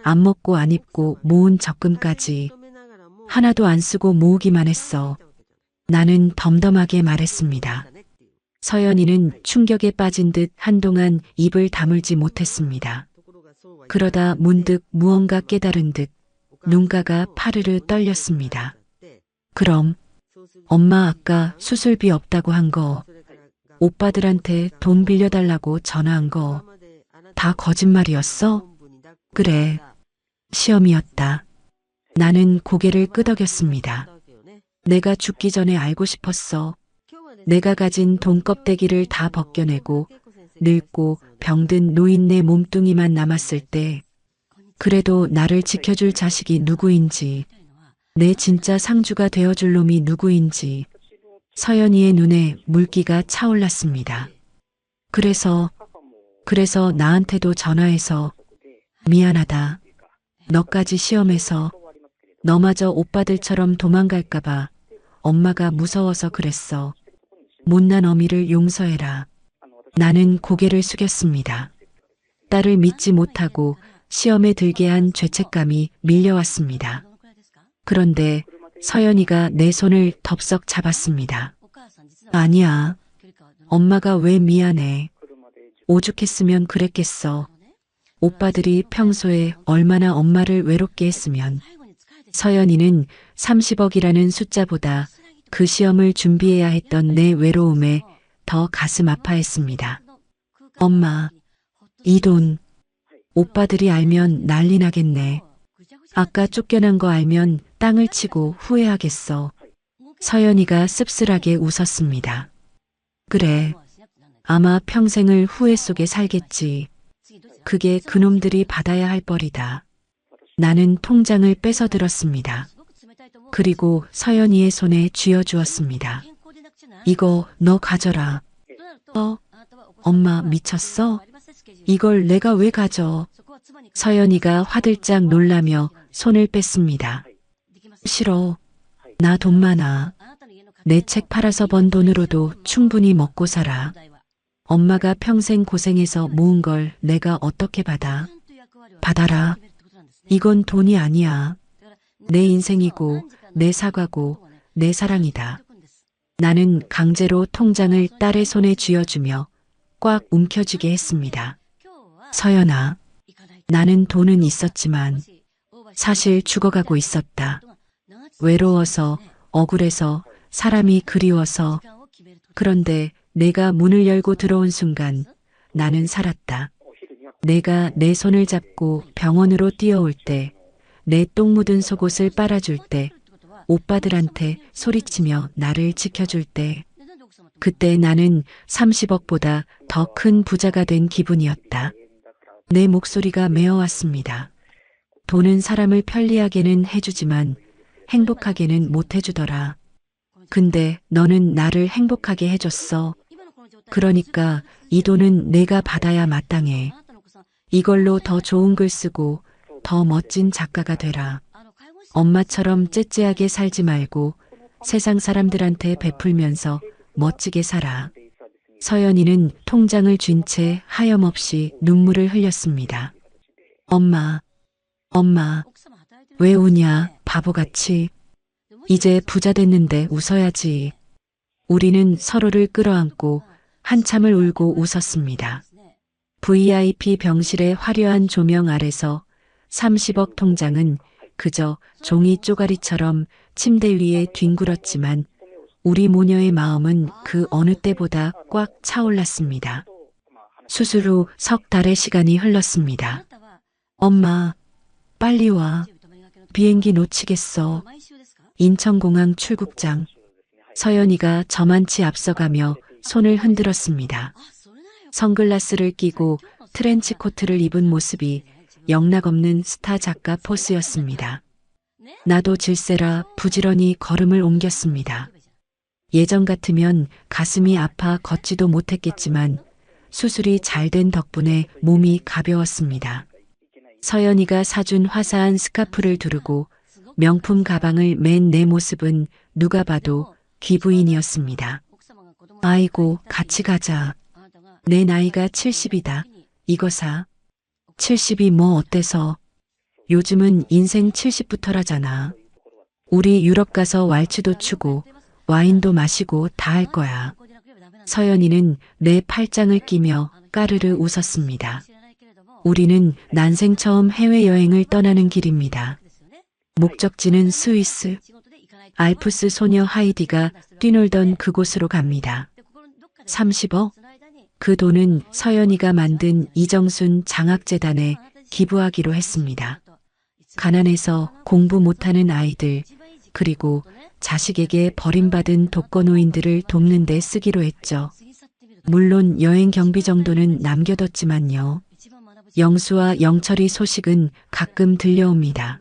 안 먹고 안 입고 모은 적금까지 하나도 안 쓰고 모으기만 했어. 나는 덤덤하게 말했습니다. 서연이는 충격에 빠진 듯 한동안 입을 다물지 못했습니다. 그러다 문득 무언가 깨달은 듯 눈가가 파르르 떨렸습니다. 그럼 엄마 아까 수술비 없다고 한 거, 오빠들한테 돈 빌려달라고 전화한 거 다 거짓말이었어? 그래, 시험이었다. 나는 고개를 끄덕였습니다. 내가 죽기 전에 알고 싶었어. 내가 가진 돈 껍데기를 다 벗겨내고 늙고 병든 노인네 몸뚱이만 남았을 때 그래도 나를 지켜줄 자식이 누구인지, 내 진짜 상주가 되어줄 놈이 누구인지 서연이의 눈에 물기가 차올랐습니다. 그래서 나한테도 전화해서 미안하다. 너까지 시험해서 너마저 오빠들처럼 도망갈까봐 엄마가 무서워서 그랬어. 못난 어미를 용서해라. 나는 고개를 숙였습니다. 딸을 믿지 못하고 시험에 들게 한 죄책감이 밀려왔습니다. 그런데 서연이가 내 손을 덥석 잡았습니다. 아니야. 엄마가 왜 미안해. 오죽했으면 그랬겠어. 오빠들이 평소에 얼마나 엄마를 외롭게 했으면. 서연이는 30억이라는 숫자보다 그 시험을 준비해야 했던 내 외로움에 더 가슴 아파했습니다. 엄마, 이 돈 오빠들이 알면 난리 나겠네. 아까 쫓겨난 거 알면 땅을 치고 후회하겠어. 서연이가 씁쓸하게 웃었습니다. 그래, 아마 평생을 후회 속에 살겠지. 그게 그놈들이 받아야 할 벌이다. 나는 통장을 뺏어들었습니다. 그리고 서연이의 손에 쥐어주었습니다. 이거 너 가져라. 엄마 미쳤어? 이걸 내가 왜 가져? 서연이가 화들짝 놀라며 손을 뺐습니다. 싫어. 나 돈 많아. 내 책 팔아서 번 돈으로도 충분히 먹고 살아. 엄마가 평생 고생해서 모은 걸 내가 어떻게 받아? 받아라. 이건 돈이 아니야. 내 인생이고 내 사과고 내 사랑이다. 나는 강제로 통장을 딸의 손에 쥐어주며 꽉 움켜쥐게 했습니다. 서연아, 나는 돈은 있었지만 사실 죽어가고 있었다. 외로워서, 억울해서, 사람이 그리워서. 그런데 내가 문을 열고 들어온 순간 나는 살았다. 내가 내 손을 잡고 병원으로 뛰어올 때, 내 똥 묻은 속옷을 빨아줄 때, 오빠들한테 소리치며 나를 지켜줄 때, 그때 나는 30억보다 더 큰 부자가 된 기분이었다. 내 목소리가 메어왔습니다. 돈은 사람을 편리하게는 해주지만 행복하게는 못 해주더라. 근데 너는 나를 행복하게 해줬어. 그러니까 이 돈은 내가 받아야 마땅해. 이걸로 더 좋은 글 쓰고 더 멋진 작가가 되라. 엄마처럼 째째하게 살지 말고 세상 사람들한테 베풀면서 멋지게 살아. 서연이는 통장을 쥔 채 하염없이 눈물을 흘렸습니다. 엄마, 엄마, 왜 우냐, 바보같이. 이제 부자 됐는데 웃어야지. 우리는 서로를 끌어안고 한참을 울고 웃었습니다. VIP 병실의 화려한 조명 아래서 30억 통장은 그저 종이 쪼가리처럼 침대 위에 뒹굴었지만 우리 모녀의 마음은 그 어느 때보다 꽉 차올랐습니다. 수술 후 석 달의 시간이 흘렀습니다. 엄마, 빨리 와. 비행기 놓치겠어. 인천공항 출국장. 서연이가 저만치 앞서가며 손을 흔들었습니다. 선글라스를 끼고 트렌치 코트를 입은 모습이 영락없는 스타 작가 포스였습니다. 나도 질세라 부지런히 걸음을 옮겼습니다. 예전 같으면 가슴이 아파 걷지도 못했겠지만 수술이 잘 된 덕분에 몸이 가벼웠습니다. 서연이가 사준 화사한 스카프를 두르고 명품 가방을 맨 내 모습은 누가 봐도 귀부인이었습니다. 아이고, 같이 가자. 내 나이가 70이다. 이거 사. 70이 뭐 어때서? 요즘은 인생 70부터라잖아. 우리 유럽 가서 왈츠도 추고 와인도 마시고 다 할 거야. 서연이는 내 팔짱을 끼며 까르르 웃었습니다. 우리는 난생 처음 해외여행을 떠나는 길입니다. 목적지는 스위스. 알프스 소녀 하이디가 뛰놀던 그곳으로 갑니다. 30억? 그 돈은 서연이가 만든 이정순 장학재단에 기부하기로 했습니다. 가난해서 공부 못하는 아이들, 그리고 자식에게 버림받은 독거노인들을 돕는 데 쓰기로 했죠. 물론 여행 경비 정도는 남겨뒀지만요. 영수와 영철이 소식은 가끔 들려옵니다.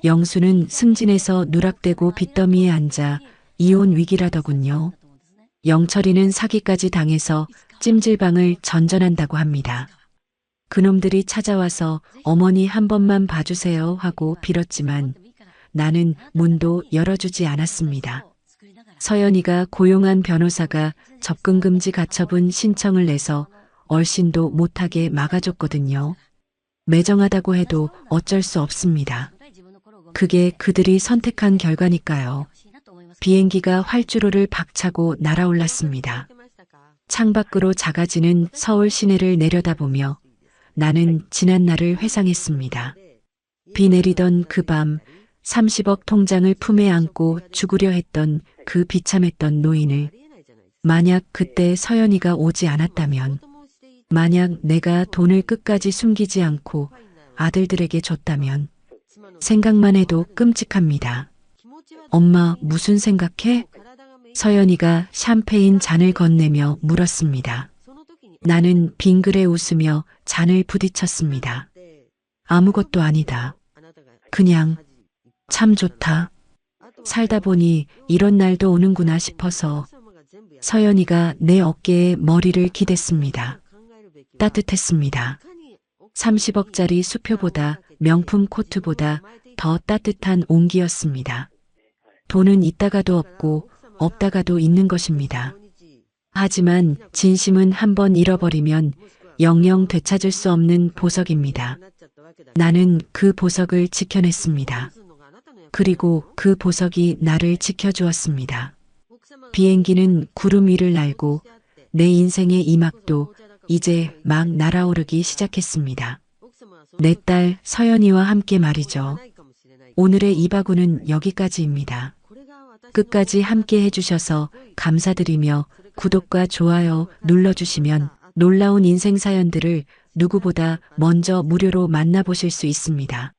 영수는 승진해서 누락되고 빚더미에 앉아 이혼 위기라더군요. 영철이는 사기까지 당해서 찜질방을 전전한다고 합니다. 그놈들이 찾아와서 어머니 한 번만 봐주세요 하고 빌었지만 나는 문도 열어주지 않았습니다. 서연이가 고용한 변호사가 접근금지 가처분 신청을 내서 얼씬도 못하게 막아줬거든요. 매정하다고 해도 어쩔 수 없습니다. 그게 그들이 선택한 결과니까요. 비행기가 활주로를 박차고 날아올랐습니다. 창밖으로 작아지는 서울 시내를 내려다보며 나는 지난 날을 회상했습니다. 비 내리던 그 밤 30억 통장을 품에 안고 죽으려 했던 그 비참했던 노인을 만약 그때 서연이가 오지 않았다면, 만약 내가 돈을 끝까지 숨기지 않고 아들들에게 줬다면 생각만 해도 끔찍합니다. 엄마, 무슨 생각해? 서연이가 샴페인 잔을 건네며 물었습니다. 나는 빙그레 웃으며 잔을 부딪혔습니다. 아무것도 아니다. 그냥 참 좋다. 살다 보니 이런 날도 오는구나 싶어서. 서연이가 내 어깨에 머리를 기댔습니다. 따뜻했습니다. 30억짜리 수표보다 명품 코트보다 더 따뜻한 온기였습니다. 돈은 있다가도 없고 없다가도 있는 것입니다. 하지만 진심은 한번 잃어버리면 영영 되찾을 수 없는 보석입니다. 나는 그 보석을 지켜냈습니다. 그리고 그 보석이 나를 지켜주었습니다. 비행기는 구름 위를 날고 내 인생의 이막도 이제 막 날아오르기 시작했습니다. 내 딸 서연이와 함께 말이죠. 오늘의 이바구는 여기까지입니다. 끝까지 함께 해주셔서 감사드리며 구독과 좋아요 눌러주시면 놀라운 인생 사연들을 누구보다 먼저 무료로 만나보실 수 있습니다.